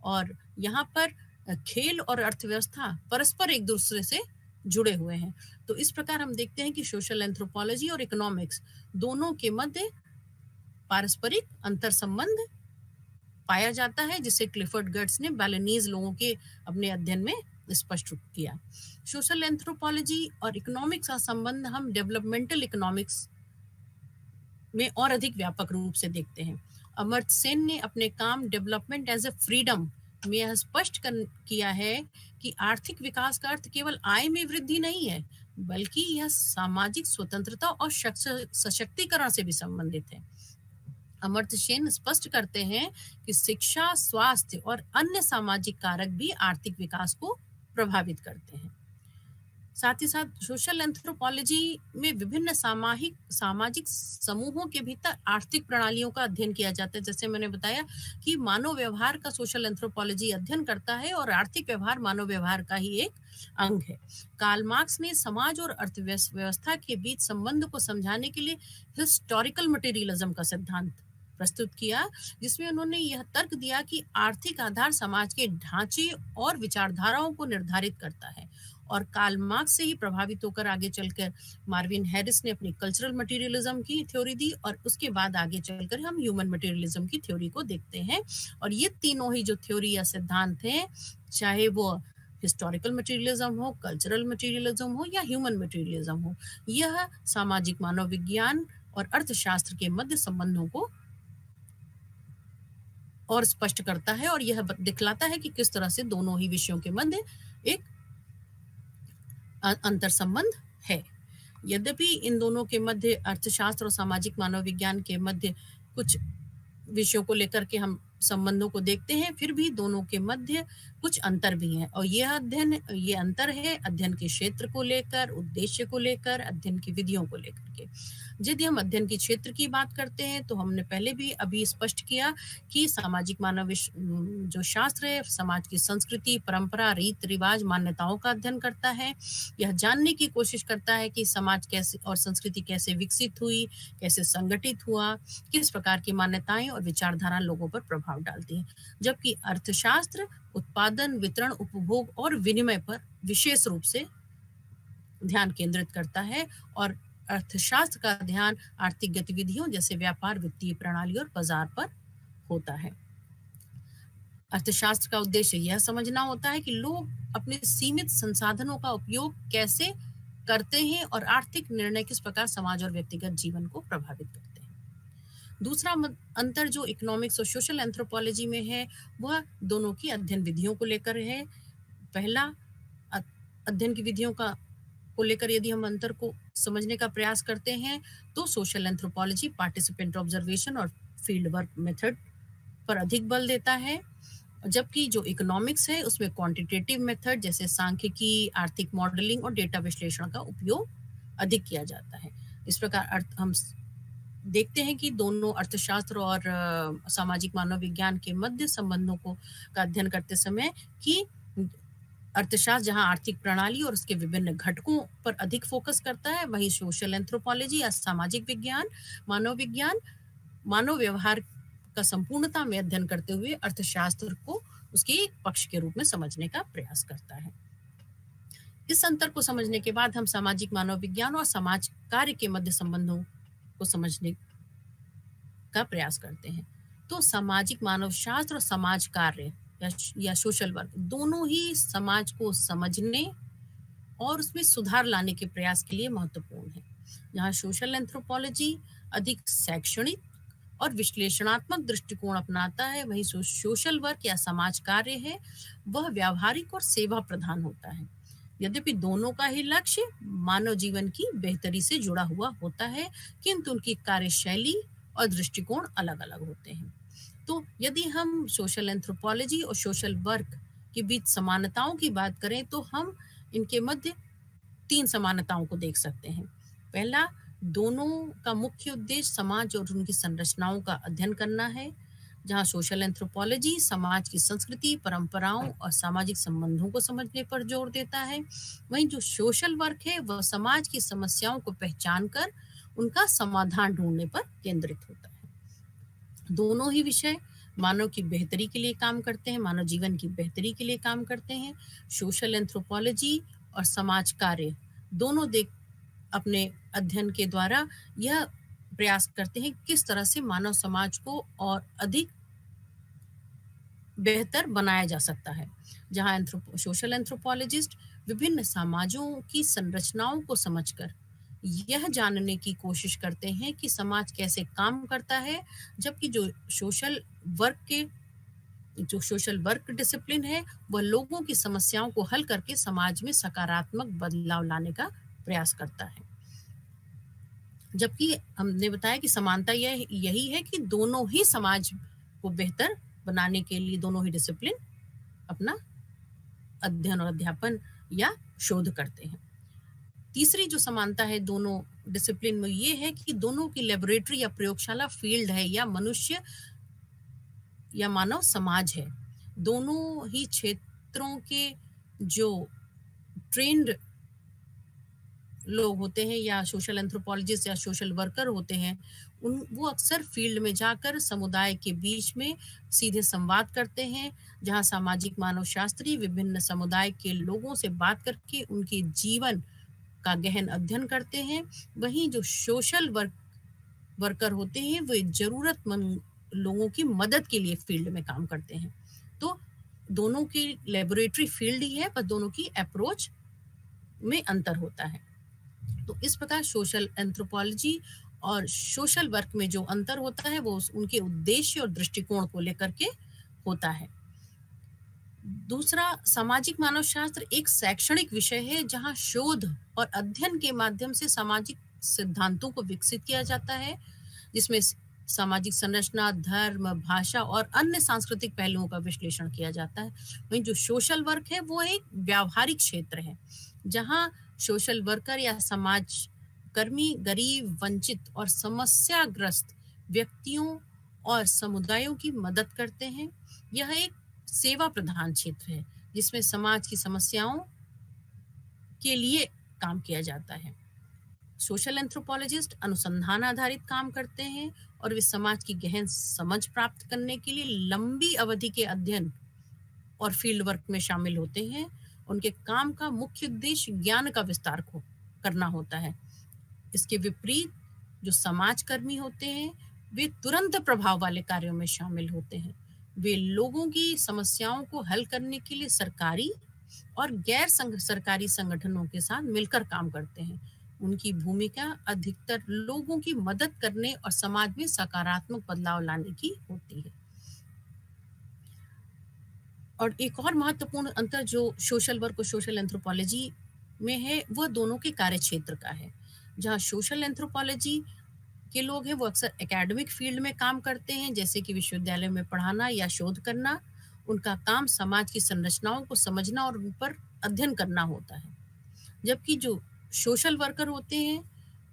और यहाँ पर खेल और अर्थव्यवस्था परस्पर एक दूसरे से जुड़े हुए हैं। तो इस प्रकार हम देखते हैं कि सोशल एंथ्रोपोलॉजी और इकोनॉमिक्स दोनों के मध्य पारस्परिक अंतर संबंध पाया जाता है, जिसे क्लिफर्ड गर्ट्स ने बैलेनीज लोगों के अपने अध्ययन में स्पष्ट किया। सोशल एंथ्रोपोलॉजी और इकोनॉमिक्स का संबंध हम डेवलपमेंटल इकोनॉमिक्स में और अधिक व्यापक रूप से देखते हैं। अमर्त्य सेन ने अपने काम डेवलपमेंट एज ए फ्रीडम में यह स्पष्ट किया है कि आर्थिक विकास का अर्थ केवल आय में वृद्धि नहीं है, बल्कि यह सामाजिक स्वतंत्रता और सशक्तिकरण से भी संबंधित है। अमर्त्य सेन स्पष्ट करते हैं कि शिक्षा, स्वास्थ्य और अन्य सामाजिक कारक भी आर्थिक विकास को प्रभावित करते हैं। साथ ही साथ सोशल एंथ्रोपोलॉजी में विभिन्न सामाजिक समूहों के भीतर आर्थिक प्रणालियों का अध्ययन किया जाता है। जैसे मैंने बताया कि मानव व्यवहार का सोशल एंथ्रोपोलॉजी अध्ययन करता है और आर्थिक व्यवहार मानव व्यवहार का ही एक अंग है। कार्ल मार्क्स ने समाज और अर्थव्यवस्था के बीच संबंध को समझाने के लिए हिस्टोरिकल मटेरियलिज्म का सिद्धांत प्रस्तुत किया, जिसमें उन्होंने यह तर्क दिया कि आर्थिक आधार समाज के ढांचे और विचारधाराओं को निर्धारित करता है। और कार्ल मार्क्स से ही प्रभावित होकर आगे चलकर मार्विन हैरिस ने अपनी कल्चरल मटेरियलिज्म की थ्योरी दी, और उसके बाद आगे चलकर हम ह्यूमन मटेरियलिज्म की थ्योरी को देखते हैं। और ये तीनों ही जो थ्योरी या सिद्धांत हैं, चाहे वो हिस्टोरिकल मटेरियलिज्म हो, कल्चरल मटेरियलिज्म हो या ह्यूमन मटेरियलिज्म हो, यह सामाजिक मानव विज्ञान और अर्थशास्त्र के मध्य संबंधों को और स्पष्ट करता है, और यह दिखलाता है कि किस तरह से दोनों ही विषयों के मध्य एक अंतर संबंध है। यद्यपि इन दोनों के मध्य, अर्थशास्त्र और सामाजिक मानव विज्ञान के मध्य, कुछ विषयों को लेकर के हम संबंधों को देखते हैं, फिर भी दोनों के मध्य कुछ अंतर भी हैं। और ये अंतर है अध्ययन के क्षेत्र को लेकर, उद्देश्य को लेकर, अध्ययन की विधियों को लेकर के। यदि हम अध्ययन के क्षेत्र की बात करते हैं तो हमने पहले भी अभी स्पष्ट किया कि सामाजिक मानव जो शास्त्र है, समाज की संस्कृति, परंपरा, रीत रिवाज, मान्यताओं का अध्ययन करता है। यह जानने की कोशिश करता है कि समाज कैसे और संस्कृति कैसे विकसित हुई, कैसे संगठित हुआ, किस प्रकार की मान्यताएं और विचारधारा लोगों पर प्रभाव डालती है। जबकि अर्थशास्त्र उत्पादन, वितरण, उपभोग और विनिमय पर विशेष रूप से ध्यान केंद्रित करता है, और अर्थशास्त्र का ध्यान आर्थिक गतिविधियों जैसे व्यापार, वित्तीय प्रणाली और बाजार पर होता है। अर्थशास्त्र का उद्देश्य यह समझना होता है कि लोग अपने सीमित संसाधनों का उपयोग कैसे करते हैं और आर्थिक निर्णय किस प्रकार समाज और व्यक्तिगत जीवन को प्रभावित करते हैं। दूसरा अंतर जो इकोनॉमिक्स और सोशल एंथ्रोपोलॉजी में है, वह दोनों की अध्ययन विधियों को लेकर है। पहला, अध्ययन की विधियों को लेकर यदि हम अंतर को समझने का प्रयास करते हैं तो सोशल एंथ्रोपोलॉजी पार्टिसिपेंट ऑब्जर्वेशन और फील्ड वर्क मेथड पर अधिक बल देता है, जबकि जो इकोनॉमिक्स है उसमें क्वांटिटेटिव मेथड जैसे सांख्यिकी, आर्थिक मॉडलिंग और डेटा विश्लेषण का उपयोग अधिक किया जाता है। इस प्रकार हम देखते हैं कि दोनों अर्थशास्त्र और सामाजिक मानव विज्ञान के मध्य संबंधों का अध्ययन करते समय कि अर्थशास्त्र जहां आर्थिक प्रणाली और उसके विभिन्न घटकों पर अधिक फोकस करता है, वहीं सोशल एंथ्रोपोलॉजी या सामाजिक विज्ञान, मानव व्यवहार का संपूर्णता में अध्ययन करते हुए अर्थशास्त्र को उसके एक पक्ष के रूप में समझने का प्रयास करता है। इस अंतर को समझने के बाद हम सामाजिक मानव विज्ञान और समाज कार्य के मध्य संबंधों को समझने का प्रयास करते हैं। तो सामाजिक मानव शास्त्र और समाज कार्य या सोशल वर्क दोनों ही समाज को समझने और उसमें सुधार लाने के प्रयास के लिए महत्वपूर्ण है। जहाँ सोशल एंथ्रोपोलॉजी अधिक शैक्षणिक और विश्लेषणात्मक दृष्टिकोण अपनाता है, वहीं सोशल वर्क या समाज कार्य है वह व्यावहारिक और सेवा प्रधान होता है। यद्यपि दोनों का ही लक्ष्य मानव जीवन की बेहतरी से जुड़ा हुआ होता है, किंतु उनकी कार्यशैली और दृष्टिकोण अलग-अलग होते हैं। तो यदि हम सोशल एंथ्रोपोलॉजी और सोशल वर्क के बीच समानताओं की बात करें, तो हम इनके मध्य 3 समानताओं को देख सकते हैं। पहला, दोनों का मुख्य उद्देश्य समाज और उनकी संरचनाओं का अध्ययन करना है, जहाँ सोशल एंथ्रोपोलॉजी समाज की संस्कृति, परंपराओं और सामाजिक संबंधों को समझने पर जोर देता है। वहीं जो सोशल वर्क है, वह समाज की समस्याओं को पहचान कर उनका समाधान ढूँढने पर केंद्रित होता है। दोनों ही विषय मानव की बेहतरी के लिए काम करते हैं, मानव जीवन की बेहतरी के लिए काम करते हैं। सोशल एंथ्रोपोलॉजी और समाज कार्य दोनों अपने अध्ययन के द्वारा यह प्रयास करते हैं किस तरह से मानव समाज को और अधिक बेहतर बनाया जा सकता है। जहाँ सोशल एंथ्रोपोलॉजिस्ट विभिन्न समाजों की संरचनाओं को समझकर यह जानने की कोशिश करते हैं कि समाज कैसे काम करता है, जबकि जो सोशल वर्क डिसिप्लिन है, वह लोगों की समस्याओं को हल करके समाज में सकारात्मक बदलाव लाने का प्रयास करता है। जबकि हमने बताया कि समानता यही है कि दोनों ही समाज को बेहतर बनाने के लिए दोनों ही डिसिप्लिन अपना अध्ययन और अध्यापन या शोध करते हैं। तीसरी जो समानता है दोनों डिसिप्लिन में, ये है कि दोनों की लेबोरेटरी या प्रयोगशाला फील्ड है या मनुष्य या मानव समाज है। दोनों ही क्षेत्रों के जो ट्रेंड लोग होते हैं या सोशल एंथ्रोपोलॉजिस्ट या सोशल वर्कर होते हैं, वो अक्सर फील्ड में जाकर समुदाय के बीच में सीधे संवाद करते हैं, जहां सामाजिक मानव शास्त्री विभिन्न समुदाय के लोगों से बात करके उनके जीवन का गहन अध्ययन करते हैं। वहीं जो सोशल वर्कर होते हैं, वे जरूरतमंद लोगों की मदद के लिए फील्ड में काम करते हैं। तो दोनों की लेबोरेटरी फील्ड ही है, पर दोनों की अप्रोच में अंतर होता है। तो इस प्रकार सोशल एंथ्रोपोलॉजी और सोशल वर्क में जो अंतर होता है, वो उनके उद्देश्य और दृष्टिकोण को लेकर के होता है। दूसरा, सामाजिक मानव शास्त्र एक शैक्षणिक विषय है, जहां शोध और अध्ययन के माध्यम से सामाजिक सिद्धांतों को विकसित किया जाता है, जिसमें सामाजिक संरचना, धर्म, भाषा और अन्य सांस्कृतिक पहलुओं का विश्लेषण किया जाता है। वहीं जो सोशल वर्क है, वो एक व्यावहारिक क्षेत्र है, जहां सोशल वर्कर या समाज कर्मी गरीब, वंचित और समस्याग्रस्त व्यक्तियों और समुदायों की मदद करते हैं। यह एक सेवा प्रधान क्षेत्र है, जिसमें समाज की समस्याओं के लिए काम किया जाता है। सोशल एंथ्रोपोलॉजिस्ट अनुसंधान आधारित काम करते हैं और वे समाज की गहन समझ प्राप्त करने के लिए लंबी अवधि के अध्ययन और फील्ड वर्क में शामिल होते हैं। उनके काम का मुख्य उद्देश्य ज्ञान का विस्तार करना होता है। इसके विपरीत जो समाजकर्मी होते हैं, वे तुरंत प्रभाव वाले कार्यों में शामिल होते हैं। वे लोगों की समस्याओं को हल करने के लिए सरकारी और गैर सरकारी संगठनों के साथ मिलकर काम करते हैं। उनकी भूमिका अधिकतर लोगों की मदद करने और समाज में सकारात्मक बदलाव लाने की होती है। और एक और महत्वपूर्ण अंतर जो सोशल वर्क और सोशल एंथ्रोपोलॉजी में है, वह दोनों के कार्य क्षेत्र का है। जहाँ सोशल एंथ्रोपोलॉजी के लोग हैं, वो अक्सर एकेडमिक फील्ड में काम करते हैं, जैसे कि विश्वविद्यालय में पढ़ाना या शोध करना। उनका काम समाज की संरचनाओं को समझना और उन पर अध्ययन करना होता है। जबकि जो सोशल वर्कर होते हैं,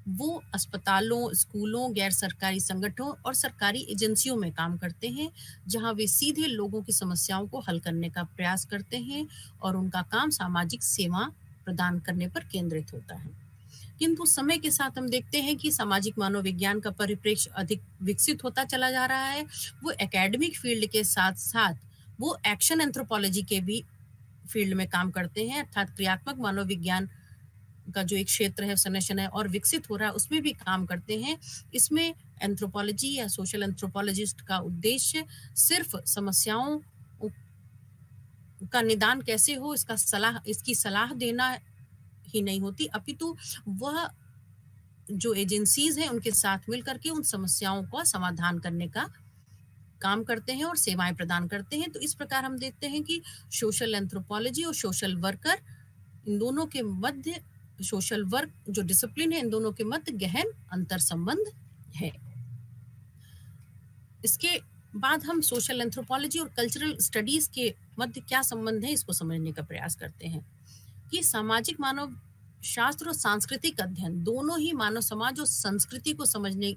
वो अस्पतालों, स्कूलों, गैर सरकारी संगठनों और सरकारी एजेंसियों में काम करते हैं, जहां वे सीधे लोगों की समस्याओं को हल करने का प्रयास करते हैं और उनका काम सामाजिक सेवा प्रदान करने पर केंद्रित होता है। किंतु समय के साथ हम देखते हैं कि सामाजिक मानव विज्ञान का परिप्रेक्ष्य अधिक विकसित होता चला जा रहा है। वो एकेडमिक फील्ड के साथ साथ वो एक्शन एंथ्रोपोलॉजी के भी फील्ड में काम करते हैं, अर्थात क्रियात्मक मानव विज्ञान का जो एक क्षेत्र है, संरचन है और विकसित हो रहा है, उसमें भी काम करते हैं। इसमें एंथ्रोपोलॉजी या सोशल एंथ्रोपोलॉजिस्ट का उद्देश्य सिर्फ समस्याओं का निदान कैसे हो इसकी सलाह देना ही नहीं होती, अपितु वह जो एजेंसीज हैं उनके साथ मिलकर के उन समस्याओं का समाधान करने का काम करते हैं और सेवाएं प्रदान करते हैं। तो इस प्रकार हम देखते हैं कि सोशल एंथ्रोपोलॉजी और सोशल वर्कर इन दोनों के मध्य सोशल वर्क जो डिसिप्लिन है, इन दोनों के मध्य गहन अंतर संबंध है। इसके बाद हम सोशल एंथ्रोपोलॉजी और कल्चरल स्टडीज के मध्य क्या संबंध है इसको समझने का प्रयास करते हैं कि सामाजिक मानव शास्त्र और सांस्कृतिक अध्ययन दोनों ही मानव समाज और संस्कृति को समझने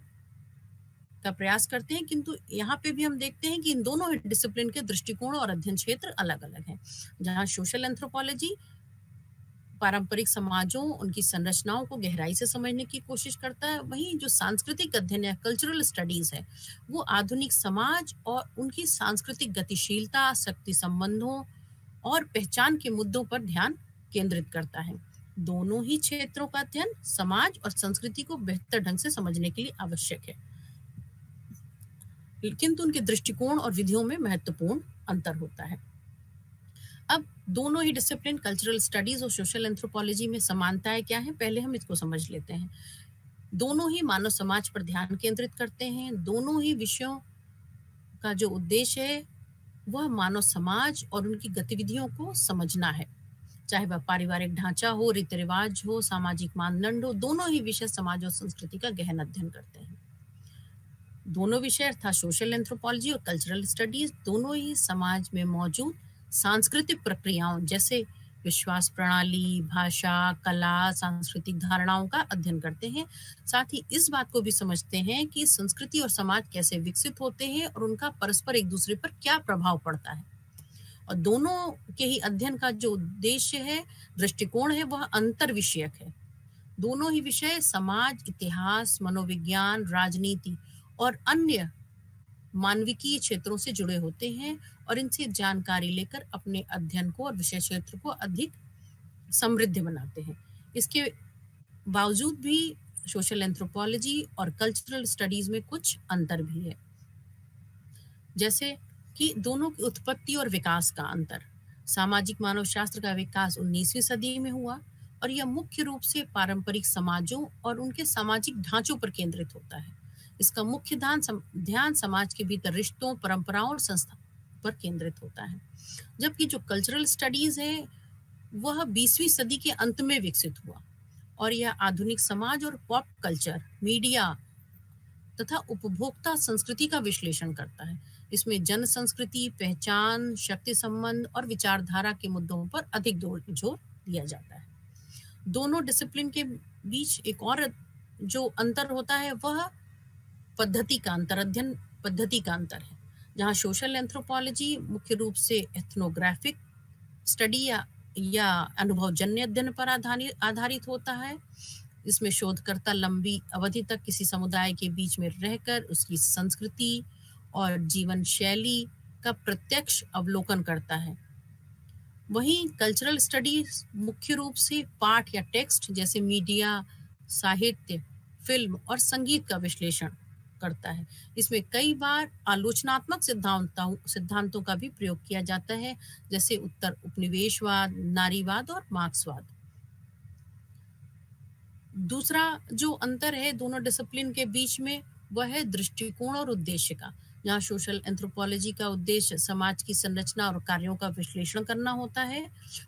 का प्रयास करते हैं, किंतु यहाँ पे भी हम देखते हैं कि इन दोनों डिसिप्लिन के दृष्टिकोण और अध्ययन क्षेत्र अलग अलग हैं। जहाँ सोशल एंथ्रोपोलॉजी पारंपरिक समाजों, उनकी संरचनाओं को गहराई से समझने की कोशिश करता है, वहीं जो सांस्कृतिक अध्ययन या कल्चरल स्टडीज है वो आधुनिक समाज और उनकी सांस्कृतिक गतिशीलता, शक्ति संबंधों और पहचान के मुद्दों पर ध्यान केंद्रित करता है। दोनों ही क्षेत्रों का अध्ययन समाज और संस्कृति को बेहतर ढंग से समझने के लिए आवश्यक है, किंतु उनके दृष्टिकोण और विधियों में महत्वपूर्ण अंतर होता है। अब दोनों ही डिसिप्लिन कल्चरल स्टडीज और सोशल एंथ्रोपोलॉजी में समानताएं क्या है, पहले हम इसको समझ लेते हैं। दोनों ही मानव समाज पर ध्यान केंद्रित करते हैं। दोनों ही विषयों का जो उद्देश्य है वह मानव समाज और उनकी गतिविधियों को समझना है, चाहे वह पारिवारिक ढांचा हो, रीति रिवाज हो, सामाजिक मानदंड हो। दोनों ही विषय समाज और संस्कृति का गहन अध्ययन करते हैं। दोनों विषय अर्थात सोशल एंथ्रोपोलॉजी और कल्चरल स्टडीज दोनों ही समाज में मौजूद सांस्कृतिक प्रक्रियाओं जैसे विश्वास प्रणाली, भाषा, कला, सांस्कृतिक धारणाओं का अध्ययन करते हैं। साथ ही इस बात को भी समझते हैं कि संस्कृति और समाज कैसे विकसित होते हैं और उनका परस्पर एक दूसरे पर क्या प्रभाव पड़ता है। और दोनों के ही अध्ययन का जो उद्देश्य है, दृष्टिकोण है, वह अंतर विषयक है। दोनों ही विषय समाज, इतिहास, मनोविज्ञान, राजनीति और अन्य मानविकीय क्षेत्रों से जुड़े होते हैं और इनसे जानकारी लेकर अपने अध्ययन को और विषय क्षेत्र को अधिक समृद्ध बनाते हैं। इसके बावजूद भी सोशल एंथ्रोपोलॉजी और कल्चरल स्टडीज में कुछ अंतर भी है, जैसे कि दोनों की उत्पत्ति और विकास का अंतर। सामाजिक मानव शास्त्र का विकास 19वीं सदी में हुआ और यह मुख्य रूप से पारंपरिक समाजों और उनके सामाजिक ढांचों पर केंद्रित होता है। इसका मुख्य ध्यान समाज के भीतर रिश्तों, परंपराओं और संस्था पर केंद्रित होता है, जबकि जो कल्चरल स्टडीज है वह 20वीं सदी के अंत में विकसित हुआ और यह आधुनिक समाज और पॉप कल्चर, मीडिया तथा उपभोक्ता संस्कृति का विश्लेषण करता है। इसमें जन संस्कृति, पहचान, शक्ति संबंध और विचारधारा के मुद्दों पर अधिक जोर दिया जाता है। दोनों डिसिप्लिन के बीच एक और जो अंतर होता है वह पद्धति का अंतर, अध्ययन पद्धति का अंतर है, जहाँ सोशल एंथ्रोपोलॉजी मुख्य रूप से एथनोग्राफिक स्टडी या अनुभवजन्य अध्ययन पर आधारित होता है। इसमें शोधकर्ता लंबी अवधि तक किसी समुदाय के बीच में रहकर उसकी संस्कृति और जीवन शैली का प्रत्यक्ष अवलोकन करता है। वहीं कल्चरल स्टडीज मुख्य रूप से पाठ या टेक्स्ट जैसे मीडिया, साहित्य, फिल्म और संगीत का विश्लेषण करता है। इसमें कई बार आलोचनात्मक सिद्धांतों का भी प्रयोग किया जाता है, जैसे उत्तर उपनिवेशवाद, नारीवाद और मार्क्सवाद। दूसरा जो अंतर है दोनों डिसिप्लिन के बीच में वह है दृष्टिकोण और उद्देश्य का, जहाँ सोशल एंथ्रोपोलॉजी का उद्देश्य समाज की संरचना और कार्यों का विश्लेषण करना होता है,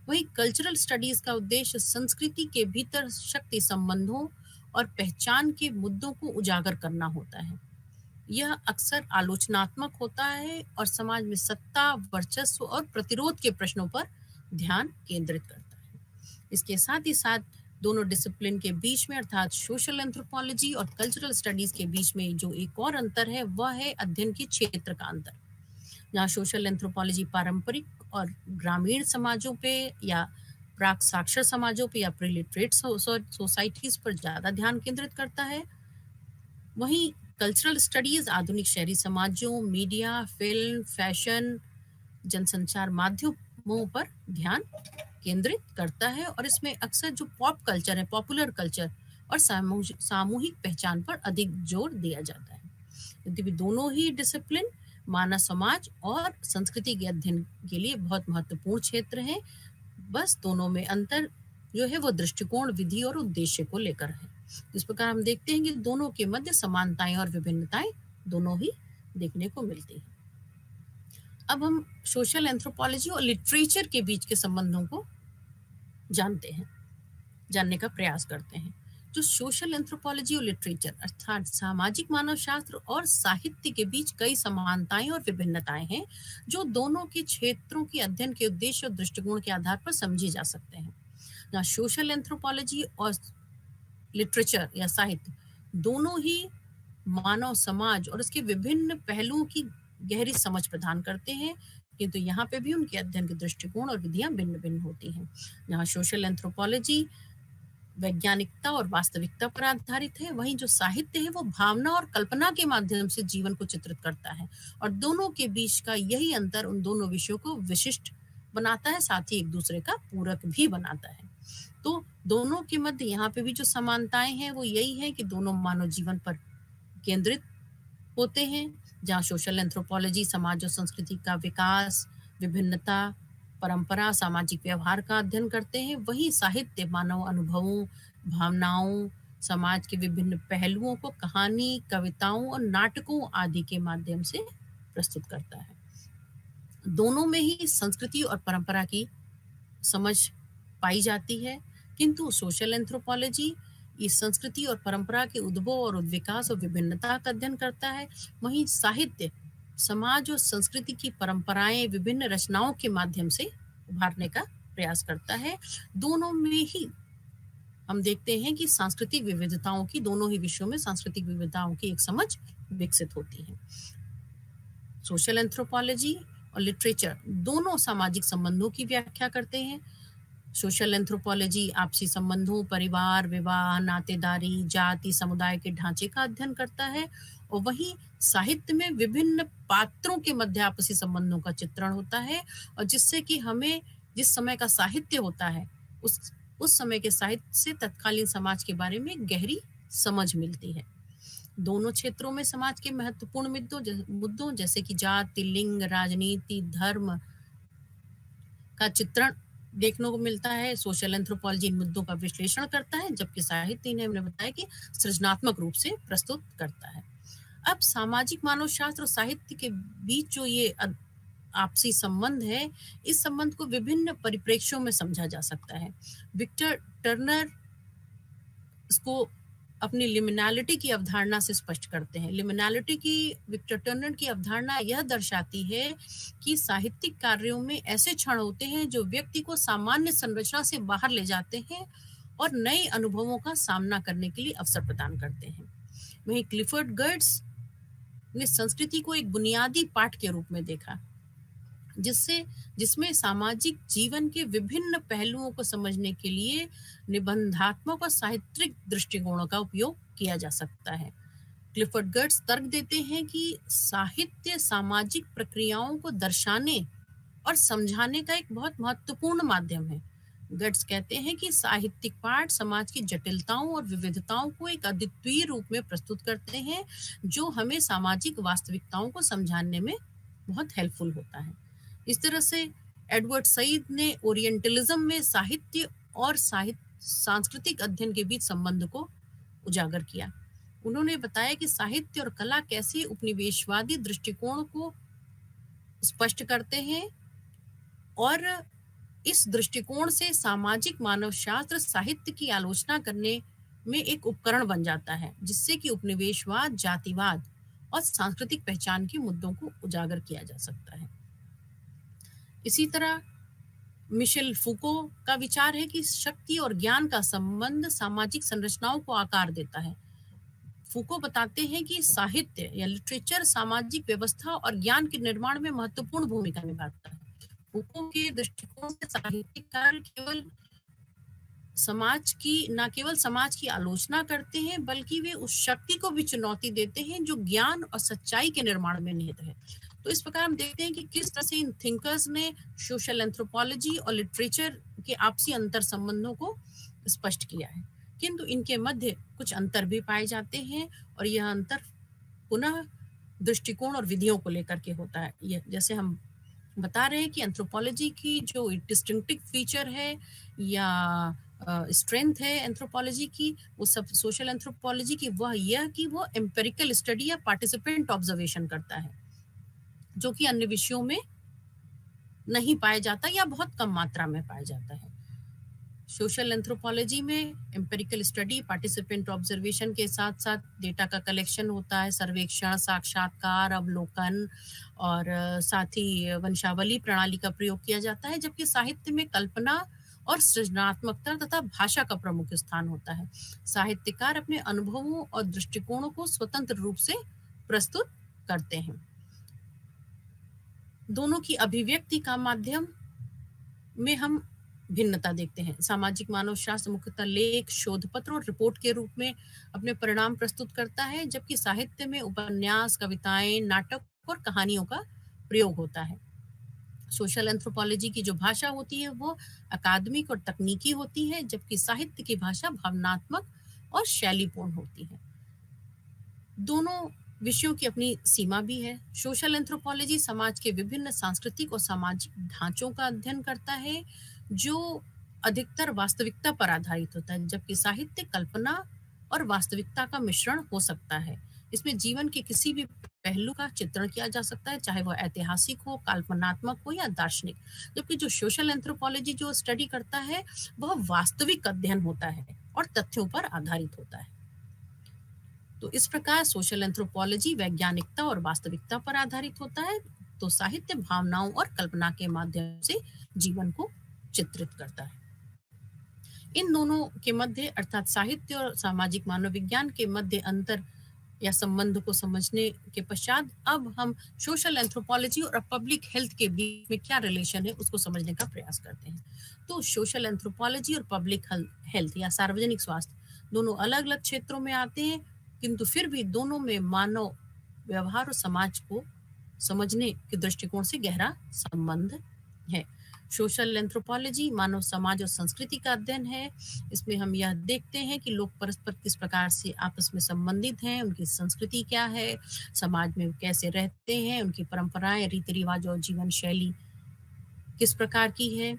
वहीं कल्चरल स्टडीज का उद्देश्य संस्कृति के भीतर शक्ति संबंधों और पहचान के मुद्दों को उजागर करना होता है। यह अक्सर आलोचनात्मक होता है और समाज में सत्ता, वर्चस्व और प्रतिरोध के प्रश्नों पर ध्यान केंद्रित करता है। इसके साथ ही साथ दोनों डिसिप्लिन के बीच में अर्थात सोशल एंथ्रोपोलॉजी और कल्चरल स्टडीज के बीच में जो एक और अंतर है वह है अध्ययन के क्षेत्र का अंतर, जहाँ सोशल एंथ्रोपोलॉजी पारंपरिक और ग्रामीण समाजों पे या प्राक साक्षर समाजों पे या प्रीलिटरेट सोसाइटीज पर ज्यादा ध्यान केंद्रित करता है, वहीं कल्चरल स्टडीज आधुनिक शहरी समाजों, मीडिया, फिल्म, फैशन, जनसंचार माध्यमों पर ध्यान केंद्रित करता है और इसमें अक्सर जो पॉप कल्चर है, पॉपुलर कल्चर और सामूहिक पहचान पर अधिक जोर दिया जाता है। यद्यपि दोनों ही डिसिप्लिन मानव समाज और संस्कृति के अध्ययन के लिए बहुत महत्वपूर्ण क्षेत्र हैं, बस दोनों में अंतर जो है वो दृष्टिकोण, विधि और उद्देश्य को लेकर है। इस प्रकार हम देखते हैं कि दोनों के मध्य समानताएं और विभिन्नताएं दोनों ही देखने को मिलती हैं। अब हम सोशल एंथ्रोपोलॉजी और लिटरेचर के बीच के संबंधों को जानते हैं, जानने का प्रयास करते हैं। जो सोशल एंथ्रोपोलॉजी और लिटरेचर अर्थात सामाजिक मानव शास्त्र और साहित्य के बीच कई समानताएं और विभिन्नताएं हैं, जो दोनों के क्षेत्रों के अध्ययन के उद्देश्य और दृष्टिकोण के आधार पर समझी जा सकते हैं। ना सोशल एंथ्रोपोलॉजी और लिटरेचर या साहित्य दोनों ही मानव समाज और उसके विभिन्न पहलुओं की गहरी समझ प्रदान करते हैं, किंतु यहाँ पे भी उनके अध्ययन के दृष्टिकोण और विधियां भिन्न भिन्न होती हैं। यहाँ सोशल एंथ्रोपोलॉजी वैज्ञानिकता और वास्तविकता पर आधारित है, वहीं जो साहित्य है वो भावना और कल्पना के माध्यम से जीवन को चित्रित करता है, और दोनों के बीच का यही अंतर उन दोनों विषयों को विशिष्ट बनाता है, साथ ही एक दूसरे का पूरक भी बनाता है। तो दोनों के मध्य यहाँ पे भी जो समानताएं हैं वो यही है कि दोनों मानव जीवन पर केंद्रित होते हैं। जहाँ सोशल एंथ्रोपोलॉजी समाज और संस्कृति का विकास, विभिन्नता, परंपरा, सामाजिक व्यवहार का अध्ययन करते हैं, वही साहित्य मानव अनुभवों, भावनाओं, समाज के विभिन्न पहलुओं को कहानी, कविताओं और नाटकों आदि के माध्यम से प्रस्तुत करता है। दोनों में ही संस्कृति और परंपरा की समझ पाई जाती है, किंतु सोशल एंथ्रोपोलॉजी इस संस्कृति और परंपरा के उद्भव और विकास और विभिन्नता का अध्ययन करता है, वहीं साहित्य समाज और संस्कृति की परंपराएं विभिन्न रचनाओं के माध्यम से उभारने का प्रयास करता है। दोनों में ही हम देखते हैं कि सांस्कृतिक विविधताओं की, दोनों ही विषयों में सांस्कृतिक विविधताओं की एक समझ विकसित होती है। सोशल एंथ्रोपोलॉजी और लिटरेचर दोनों सामाजिक संबंधों की व्याख्या करते हैं। सोशल एंथ्रोपोलॉजी आपसी संबंधों, परिवार, विवाह, नातेदारी, जाति, समुदाय के ढांचे का अध्ययन करता है, और वहीं साहित्य में विभिन्न पात्रों के मध्य आपसी संबंधों का चित्रण होता है, और जिससे कि हमें जिस समय का साहित्य होता है उस समय के साहित्य से तत्कालीन समाज के बारे में गहरी समझ मिलती है। दोनों क्षेत्रों में समाज के महत्वपूर्ण मुद्दों जैसे कि जाति, लिंग, राजनीति, धर्म का चित्रण देखने को मिलता है। सोशल एंथ्रोपोलॉजी इन मुद्दों का विश्लेषण करता है, जबकि साहित्य इन्हें हमने बताया कि सृजनात्मक रूप से प्रस्तुत करता है। अब सामाजिक मानव शास्त्र और साहित्य के बीच जो ये आपसी संबंध है, इस संबंध को विभिन्न परिप्रेक्ष्यों में समझा जा सकता है। विक्टर टर्नर इसको अपनी लिमिनैलिटी की अवधारणा से स्पष्ट करते हैं। लिमिनैलिटी की विक्टर टर्नर की अवधारणा यह दर्शाती है कि साहित्यिक कार्यों में ऐसे क्षण होते हैं जो व्यक्ति को सामान्य संरचना से बाहर ले जाते हैं और नए अनुभवों का सामना करने के लिए अवसर प्रदान करते हैं। वहीं क्लिफर्ड गर्ट्स ने संस्कृति को एक बुनियादी पाठ के रूप में देखा, जिसमें सामाजिक जीवन के विभिन्न पहलुओं को समझने के लिए निबंधात्मक और साहित्यिक दृष्टिकोणों का उपयोग किया जा सकता है। क्लिफर्ड गर्ट्स तर्क देते हैं कि साहित्य सामाजिक प्रक्रियाओं को दर्शाने और समझाने का एक बहुत महत्वपूर्ण माध्यम है। गर्ट्स कहते हैं कि साहित्यिक पाठ समाज की जटिलताओं और विविधताओं को एक अद्वितीय रूप में प्रस्तुत करते हैं, जो हमें सामाजिक वास्तविकताओं को समझाने में बहुत हेल्पफुल होता है। इस तरह से एडवर्ड सईद ने ओरिएंटलिज्म में साहित्य और सांस्कृतिक अध्ययन के बीच संबंध को उजागर किया। उन्होंने बताया कि साहित्य और कला कैसे उपनिवेशवादी दृष्टिकोण को स्पष्ट करते हैं, और इस दृष्टिकोण से सामाजिक मानव शास्त्र साहित्य की आलोचना करने में एक उपकरण बन जाता है, जिससे कि उपनिवेशवाद, जातिवाद और सांस्कृतिक पहचान के मुद्दों को उजागर किया जा सकता है। इसी तरह मिशेल फूको का विचार है कि शक्ति और ज्ञान का संबंध सामाजिक संरचनाओं को आकार देता है। फूको बताते हैं कि साहित्य या लिटरेचर सामाजिक व्यवस्था और ज्ञान के निर्माण में महत्वपूर्ण भूमिका निभाता है। फूको के दृष्टिकोण से साहित्यिक कार्य न केवल समाज की आलोचना करते हैं, बल्कि वे उस शक्ति को भी चुनौती देते हैं जो ज्ञान और सच्चाई के निर्माण में निहित है। तो इस प्रकार हम देखते हैं कि किस तरह से इन थिंकर्स ने सोशल एंथ्रोपोलॉजी और लिटरेचर के आपसी अंतर संबंधों को स्पष्ट किया है, किंतु इनके मध्य कुछ अंतर भी पाए जाते हैं, और यह अंतर पुनः दृष्टिकोण और विधियों को लेकर के होता है। यह जैसे हम बता रहे हैं कि एंथ्रोपोलॉजी की जो डिस्टिंक्टिव फीचर है या स्ट्रेंथ है एंथ्रोपोलॉजी की, वो सब सोशल एंथ्रोपोलॉजी की वह यह कि वो एम्पेरिकल स्टडी या पार्टिसिपेंट ऑब्जर्वेशन करता है, जो कि अन्य विषयों में नहीं पाया जाता या बहुत कम मात्रा में पाया जाता है। सोशल एंथ्रोपोलॉजी में एम्पिरिकल स्टडी, पार्टिसिपेंट ऑब्जर्वेशन के साथ साथ डेटा का कलेक्शन होता है, सर्वेक्षण, साक्षात्कार, अवलोकन और साथ ही वंशावली प्रणाली का प्रयोग किया जाता है, जबकि साहित्य में कल्पना और सृजनात्मकता तथा भाषा का प्रमुख स्थान होता है। साहित्यकार अपने अनुभवों और दृष्टिकोणों को स्वतंत्र रूप से प्रस्तुत करते हैं। दोनों की अभिव्यक्ति का माध्यम में हम भिन्नता देखते हैं। सामाजिक मानव शास्त्र मुख्यतः लेख, शोध पत्र और रिपोर्ट के रूप में अपने परिणाम प्रस्तुत करता है, जबकि साहित्य में उपन्यास, कविताएं, नाटक और कहानियों का प्रयोग होता है। सोशल एंथ्रोपोलॉजी की जो भाषा होती है वो अकादमिक और तकनीकी होती है, जबकि साहित्य की भाषा भावनात्मक और शैलीपूर्ण होती है। दोनों विषयों की अपनी सीमा भी है। सोशल एंथ्रोपोलॉजी समाज के विभिन्न सांस्कृतिक और सामाजिक ढांचों का अध्ययन करता है, जो अधिकतर वास्तविकता पर आधारित होता है, जबकि साहित्य कल्पना और वास्तविकता का मिश्रण हो सकता है। इसमें जीवन के किसी भी पहलू का चित्रण किया जा सकता है, चाहे वह ऐतिहासिक हो, कल्पनात्मक हो या दार्शनिक। जबकि जो सोशल एंथ्रोपोलॉजी जो स्टडी करता है वह वास्तविक अध्ययन होता है और तथ्यों पर आधारित होता है। तो इस प्रकार सोशल एंथ्रोपोलॉजी वैज्ञानिकता और वास्तविकता पर आधारित होता है, तो साहित्य भावनाओं और कल्पना के माध्यम से जीवन को चित्रित करता है। इन दोनों के मध्य अर्थात साहित्य और सामाजिक मानव विज्ञान के मध्य अंतर या संबंध को समझने के पश्चात अब हम सोशल एंथ्रोपोलॉजी और पब्लिक हेल्थ के बीच में क्या रिलेशन है उसको समझने का प्रयास करते हैं। तो सोशल एंथ्रोपोलॉजी और पब्लिक हेल्थ या सार्वजनिक स्वास्थ्य दोनों अलग अलग क्षेत्रों में आते हैं, किंतु फिर भी दोनों में मानव व्यवहार और समाज को समझने के दृष्टिकोण से गहरा संबंध है। सोशल एंथ्रोपोलॉजी मानव समाज और संस्कृति का अध्ययन है। इसमें हम यह देखते हैं कि लोग परस्पर किस प्रकार से आपस में संबंधित हैं, उनकी संस्कृति क्या है, समाज में कैसे रहते हैं, उनकी परंपराएं, रीति रिवाज और जीवन शैली किस प्रकार की है।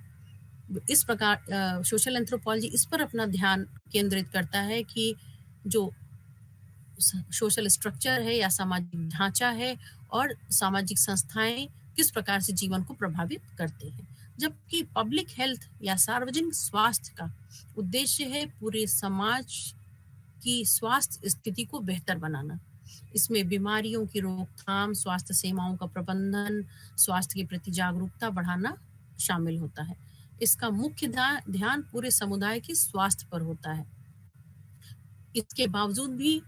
इस प्रकार सोशल एंथ्रोपोलॉजी इस पर अपना ध्यान केंद्रित करता है कि जो सोशल स्ट्रक्चर है या सामाजिक ढांचा है और सामाजिक संस्थाएं किस प्रकार से जीवन को प्रभावित करते हैं, जबकि पब्लिक हेल्थ या सार्वजनिक स्वास्थ्य का उद्देश्य है पूरे समाज की स्वास्थ्य स्थिति को बेहतर बनाना। इसमें बीमारियों की रोकथाम, स्वास्थ्य सेवाओं का प्रबंधन, स्वास्थ्य के प्रति जागरूकता बढ़ाना शामिल होता है। इसका मुख्य ध्यान पूरे समुदाय के स्वास्थ्य पर होता है। इसके बावजूद भी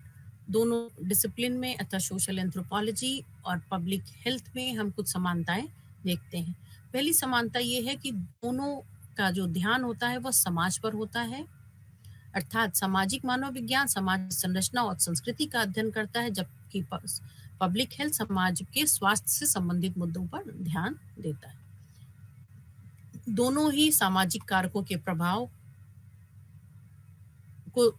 दोनों डिसिप्लिन में अर्थात सोशल एंथ्रोपोलॉजी और पब्लिक हेल्थ में हम कुछ समानताएं देखते हैं। पहली समानता ये है कि दोनों का जो ध्यान होता है वह समाज पर होता है, अर्थात सामाजिक मानव विज्ञान समाज संरचना और संस्कृति का अध्ययन करता है, जबकि पब्लिक हेल्थ समाज के स्वास्थ्य से संबंधित मुद्दों पर ध्यान देता है। दोनों ही सामाजिक कारकों के प्रभाव को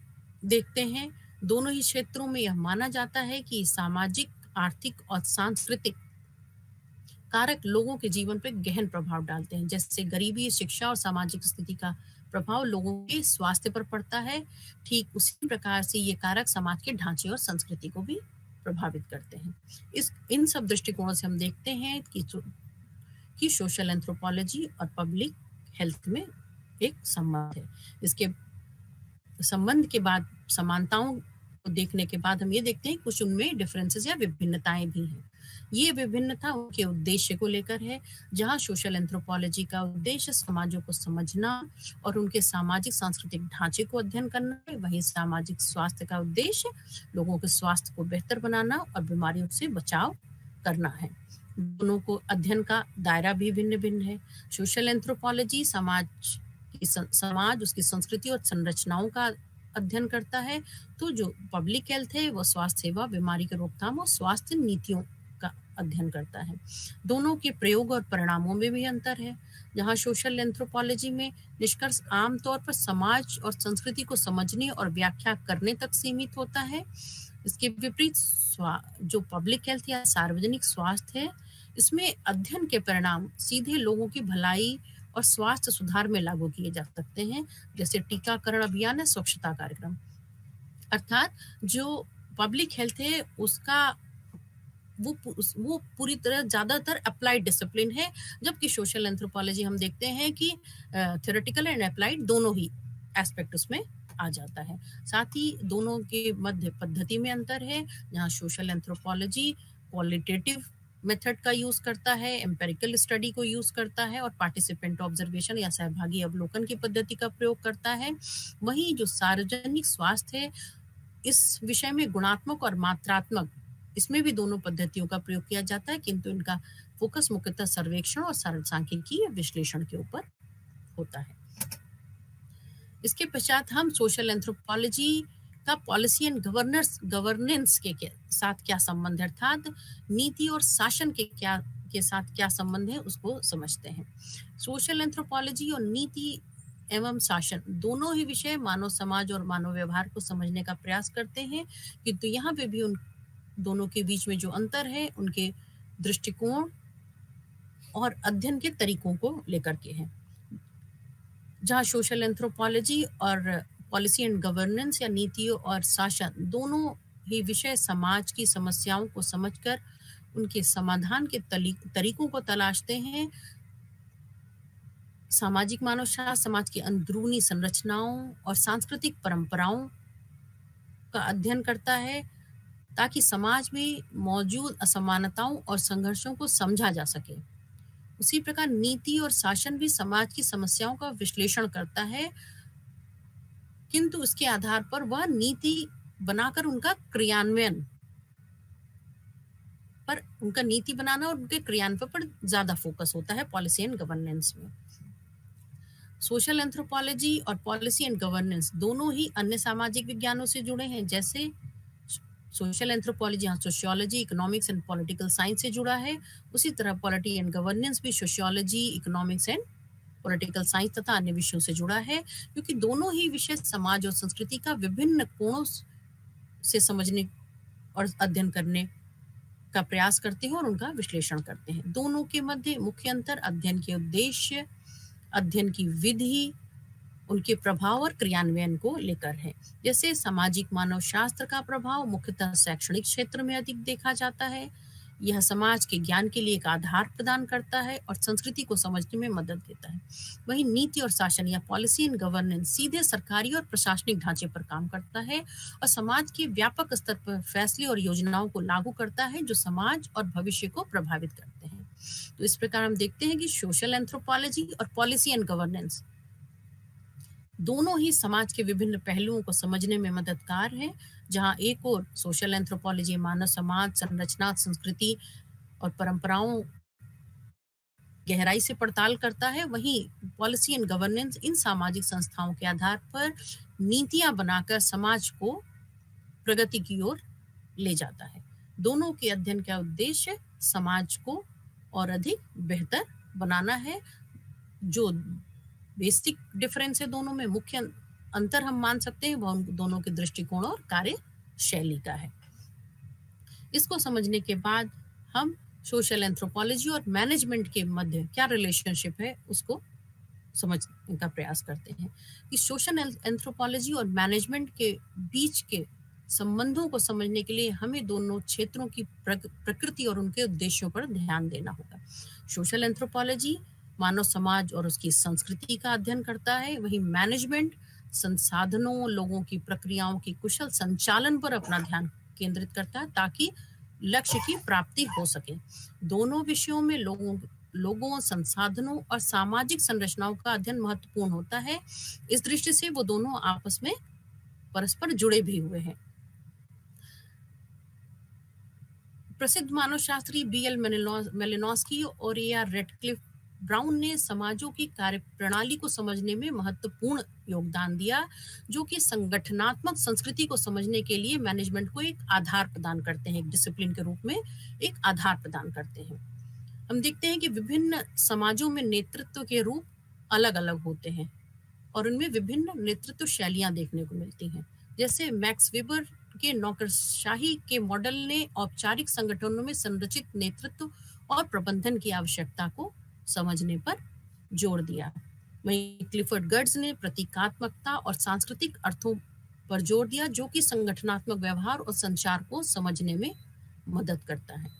देखते हैं। दोनों ही क्षेत्रों में यह माना जाता है कि सामाजिक, आर्थिक और सांस्कृतिक कारक लोगों के जीवन पर गहन प्रभाव डालते हैं। जैसे गरीबी, शिक्षा और सामाजिक स्थिति का प्रभाव लोगों के स्वास्थ्य पर पड़ता है, ठीक उसी प्रकार से ये कारक समाज के ढांचे और संस्कृति को भी प्रभावित करते हैं। इन सब दृष्टिकोणों से हम देखते हैं कि सोशल एंथ्रोपोलॉजी और पब्लिक हेल्थ में एक संबंध है। इसके संबंध के बाद समानताओं को देखने के बाद हम ये देखते हैं कुछ उनमें डिफरेंसेस या विभिन्नताएं भी हैं। ये विभिन्नता उनके उद्देश्य को लेकर है। जहां सोशल एंथ्रोपोलॉजी का उद्देश्य समाजों को समझना और उनके सामाजिक सांस्कृतिक ढांचे को अध्ययन करना है, वहीं सामाजिक स्वास्थ्य का उद्देश्य लोगों के स्वास्थ्य को बेहतर बनाना और बीमारियों से बचाव करना है। दोनों को अध्ययन का दायरा भी भिन्न भिन्न है। सोशल एंथ्रोपोलॉजी समाज, उसकी संस्कृति और संरचनाओं का अध्ययन करता है, तो जो पब्लिक हेल्थ है वो स्वास्थ्य सेवा, बीमारी की रोकथाम और स्वास्थ्य नीतियों का अध्ययन करता है। दोनों के प्रयोग और परिणामों में भी अंतर है। जहां सोशल एंथ्रोपोलॉजी में निष्कर्ष आमतौर पर समाज और संस्कृति को समझने और व्याख्या करने तक सीमित होता है, इसके विपरीत जो पब्लिक हेल्थ या सार्वजनिक स्वास्थ्य है, इसमें अध्ययन के परिणाम सीधे लोगों की भलाई और स्वास्थ्य सुधार में लागू किए जा सकते हैं, जैसे टीकाकरण अभियान या स्वच्छता कार्यक्रम। अर्थात जो पब्लिक हेल्थ है उसका वो पूरी तरह ज़्यादातर अप्लाइड डिसिप्लिन है, जबकि सोशल एंथ्रोपोलॉजी हम देखते हैं कि थ्योरेटिकल एंड अप्लाइड दोनों ही एस्पेक्ट उसमें आ जाता है। साथ ही दोनों के मध्य पद्धति में अंतर है, जहाँ सोशल एंथ्रोपोलॉजी क्वालिटेटिव मेथड का यूज़ करता है, एम्पिरिकल स्टडी को यूज़ करता है और पार्टिसिपेंट ऑब्जर्वेशन या सहभागी अवलोकन की पद्धति का प्रयोग करता है। वहीं जो सार्वजनिक स्वास्थ्य है, इस विषय में गुणात्मक और मात्रात्मक, इसमें भी दोनों पद्धतियों का प्रयोग किया जाता है, किंतु इनका फोकस मुख्यतः सर्वेक्षण और सांख्यिकीय विश्लेषण के ऊपर होता है। इसके पश्चात हम सोशल एंथ्रोपोलॉजी का पॉलिसी एंड गवर्नेंस के साथ क्या संबंध है, अर्थात नीति और शासन के साथ क्या संबंध है, उसको समझते हैं। सोशल एंथ्रोपोलॉजी और नीति एवं शासन दोनों ही विषय मानव समाज और मानव व्यवहार को समझने का प्रयास करते हैं, किंतु यहाँ पे भी उन दोनों के बीच में जो अंतर है, उनके दृष्टिकोण और अध्ययन के तरीकों को लेकर के है। जहाँ सोशल एंथ्रोपोलॉजी और पॉलिसी एंड गवर्नेंस या नीतियों और शासन दोनों ही विषय समाज की समस्याओं को समझकर उनके समाधान के तरीकों को तलाशते हैं। सामाजिक मानवशास्त्र समाज की अंदरूनी संरचनाओं और सांस्कृतिक परंपराओं का अध्ययन करता है, ताकि समाज में मौजूद असमानताओं और संघर्षों को समझा जा सके। उसी प्रकार नीति और शासन भी समाज की समस्याओं का विश्लेषण करता है, किंतु उसके आधार पर वह नीति बनाकर उनका क्रियान्वयन पर, उनका नीति बनाना और उनके क्रियान्वयन पर ज्यादा फोकस होता है पॉलिसी एंड गवर्नेंस में। सोशल एंथ्रोपोलॉजी और पॉलिसी एंड गवर्नेंस दोनों ही अन्य सामाजिक विज्ञानों से जुड़े हैं, जैसे सोशल एंथ्रोपोलॉजी यहाँ sociology, economics and political science से जुड़ा है, उसी तरह पॉलिटी एंड गवर्नेंस भी sociology, economics and political science तथा अन्य विषयों से जुड़ा है, क्योंकि दोनों ही विषय समाज और संस्कृति का विभिन्न कोणों से समझने और अध्ययन करने का प्रयास करते हैं और उनका विश्लेषण करते हैं। दोनों के मध्य मुख्य अंतर अध्ययन के उद्देश्य, अध्ययन की विधि, उनके प्रभाव और क्रियान्वयन को लेकर है। जैसे सामाजिक मानव शास्त्र का प्रभाव मुख्यतः शैक्षणिक क्षेत्र में अधिक देखा जाता है। यह समाज के ज्ञान के लिए एक आधार प्रदान करता है और संस्कृति को समझने में मदद देता है। वहीं नीति और शासन या पॉलिसी एंड गवर्नेंस सीधे सरकारी और प्रशासनिक ढांचे पर काम करता है और समाज के व्यापक स्तर पर फैसले और योजनाओं को लागू करता है, जो समाज और भविष्य को प्रभावित करते हैं। तो इस प्रकार हम देखते हैं कि सोशल एंथ्रोपोलॉजी और पॉलिसी एंड गवर्नेंस दोनों ही समाज के विभिन्न पहलुओं को समझने में मददगार है। जहां एक और सोशल एंथ्रोपोलॉजी मानव समाज, संरचना, संस्कृति और परंपराओं गहराई से पड़ताल करता है, वहीं पॉलिसी एंड गवर्नेंस इन सामाजिक संस्थाओं के आधार पर नीतियां बनाकर समाज को प्रगति की ओर ले जाता है। दोनों के अध्ययन का उद्देश्य समाज को और अधिक बेहतर बनाना है। जो बेसिक डिफरेंस है दोनों में, मुख्य अंतर हम मान सकते हैं, वह दोनों के दृष्टिकोण और कार्यशैली का है। इसको समझने के बाद हम सोशल एंथ्रोपोलॉजी और मैनेजमेंट के मध्य क्या रिलेशनशिप है, उसको समझने का प्रयास करते हैं कि सोशल एंथ्रोपोलॉजी और मैनेजमेंट के बीच के संबंधों को समझने के लिए हमें दोनों क्षेत्रों की प्रकृति और उनके उद्देश्यों पर ध्यान देना होगा। सोशल एंथ्रोपोलॉजी मानव समाज और उसकी संस्कृति का अध्ययन करता है, वहीं मैनेजमेंट संसाधनों, लोगों की प्रक्रियाओं की कुशल संचालन पर अपना ध्यान केंद्रित करता है, ताकि लक्ष्य की प्राप्ति हो सके। दोनों विषयों में लोगों, संसाधनों और सामाजिक संरचनाओं का अध्ययन महत्वपूर्ण होता है। इस दृष्टि से वो दोनों आपस में परस्पर जुड़े भी हुए हैं। प्रसिद्ध मानवशास्त्री BL मेलिनोस्की और AR रेडक्लिफ ब्राउन ने समाजों की कार्यप्रणाली को समझने में महत्वपूर्ण योगदान दिया, जो कि संगठनात्मक संस्कृति को समझने के लिए मैनेजमेंट को एक आधार प्रदान करते हैं, एक डिसिप्लिन के रूप में एक आधार प्रदान करते हैं। हम देखते हैं कि विभिन्न समाजों में नेतृत्व के रूप अलग अलग होते हैं और उनमें विभिन्न नेतृत्व शैलियां देखने को मिलती हैं। जैसे मैक्स वेबर के नौकरशाही के मॉडल ने औपचारिक संगठनों में संरचित नेतृत्व और प्रबंधन की आवश्यकता को समझने पर जोर दिया। वहीं क्लिफर्ड गर्ड्स ने प्रतीकात्मकता और सांस्कृतिक अर्थों पर जोर दिया, जो कि संगठनात्मक व्यवहार और संचार को समझने में मदद करता है।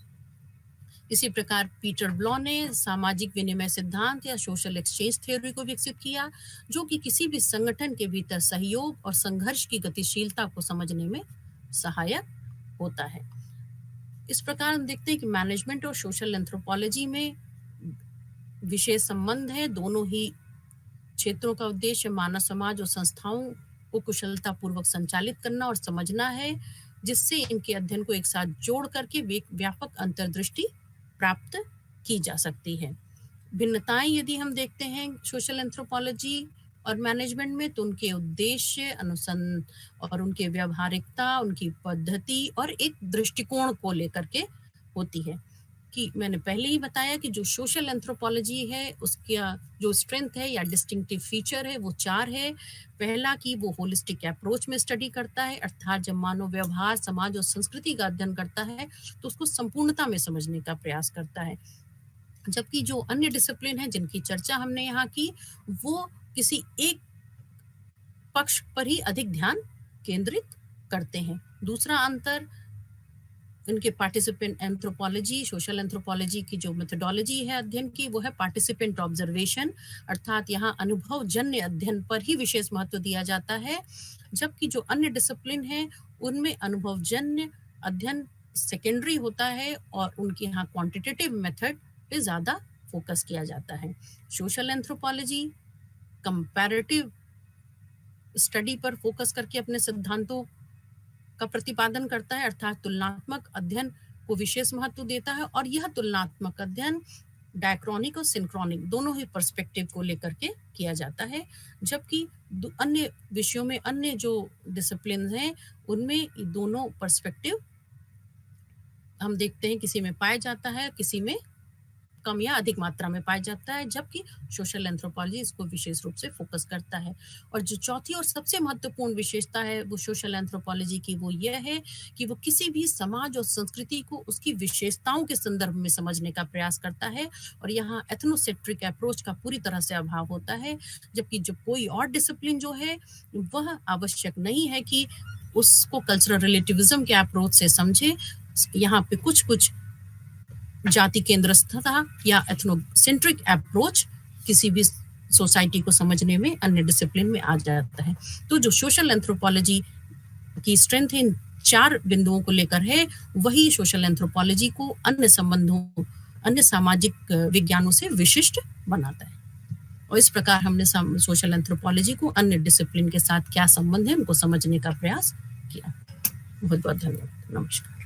इसी प्रकार पीटर ब्लॉ ने सामाजिक विनिमय सिद्धांत या सोशल एक्सचेंज थ्योरी को विकसित किया, जो कि किसी भी संगठन के भीतर सहयोग और संघर्ष की गतिशीलता को समझने में सहायक होता है। इस प्रकार हम देखते हैं कि मैनेजमेंट और सोशल एंथ्रोपोलॉजी में विशेष संबंध है। दोनों ही क्षेत्रों का उद्देश्य मानव समाज और संस्थाओं को कुशलतापूर्वक संचालित करना और समझना है, जिससे इनके अध्ययन को एक साथ जोड़ करके व्यापक अंतर्दृष्टि प्राप्त की जा सकती है। भिन्नताएं यदि हम देखते हैं सोशल एंथ्रोपोलॉजी और मैनेजमेंट में, तो उनके उद्देश्य, और उनके व्यावहारिकता, उनकी पद्धति और एक दृष्टिकोण को लेकर के होती है। कि मैंने पहले ही बताया कि जो सोशल एंथ्रोपोलॉजी है उसका जो स्ट्रेंथ है या डिस्टिंक्टिव फीचर है वो 4 है। पहला कि वो होलिस्टिक अप्रोच में स्टडी करता है, अर्थात जब मानव व्यवहार, समाज और संस्कृति का अध्ययन करता है तो उसको संपूर्णता में समझने का प्रयास करता है। जबकि जो अन्य डिसिप्लिन है जिनकी चर्चा हमने यहाँ की, वो किसी एक पक्ष पर ही अधिक ध्यान केंद्रित करते हैं। दूसरा अंतर इनके पार्टिसिपेंट एंथ्रोपोलॉजी, सोशल एंथ्रोपोलॉजी की जो मेथोडोलॉजी है अध्ययन की, वो है पार्टिसिपेंट ऑब्जर्वेशन, अर्थात यहाँ अनुभवजन्य अध्ययन पर ही विशेष महत्व दिया जाता है। जबकि जो अन्य डिसिप्लिन है उनमें अनुभवजन्य अध्ययन सेकेंडरी होता है और उनके यहाँ क्वांटिटेटिव मेथड पे ज़्यादा फोकस किया जाता है। सोशल एंथ्रोपोलॉजी कंपैरेटिव स्टडी पर फोकस करके अपने सिद्धांतों का प्रतिपादन करता है, अर्थात तुलनात्मक अध्ययन को विशेष महत्व देता है। और यह तुलनात्मक अध्ययन डायक्रॉनिक और सिंक्रोनिक दोनों ही पर्सपेक्टिव को लेकर के किया जाता है। जबकि अन्य विषयों में, अन्य जो डिसिप्लिन हैं उनमें दोनों पर्सपेक्टिव हम देखते हैं किसी में पाया जाता है, किसी में कम या अधिक मात्रा में पाया जाता है। जबकि सोशल एंथ्रोपोलॉजी इसको विशेष रूप से फोकस करता है। और जो चौथी और सबसे महत्वपूर्ण विशेषता है वो सोशल एंथ्रोपोलॉजी की, वो यह है कि वो किसी भी समाज और संस्कृति को उसकी विशेषताओं के संदर्भ में समझने का प्रयास करता है। और यहाँ एथनोसेंट्रिक अप्रोच का पूरी तरह से अभाव होता है। जबकि जो कोई और डिसिप्लिन जो है वह आवश्यक नहीं है कि उसको कल्चरल रिलेटिविज्म के अप्रोच से समझे। यहाँ पे कुछ जाति केंद्रस्थता या एथनोसेंट्रिक अप्रोच किसी भी सोसाइटी को समझने में अन्य डिसिप्लिन में आ जाता है। तो जो सोशल एंथ्रोपोलॉजी की स्ट्रेंथ इन 4 बिंदुओं को लेकर है, वही सोशल एंथ्रोपोलॉजी को अन्य संबंधों, अन्य सामाजिक विज्ञानों से विशिष्ट बनाता है। और इस प्रकार हमने सोशल एंथ्रोपोलॉजी को अन्य डिसिप्लिन के साथ क्या संबंध है उनको समझने का प्रयास किया। बहुत बहुत धन्यवाद। नमस्कार।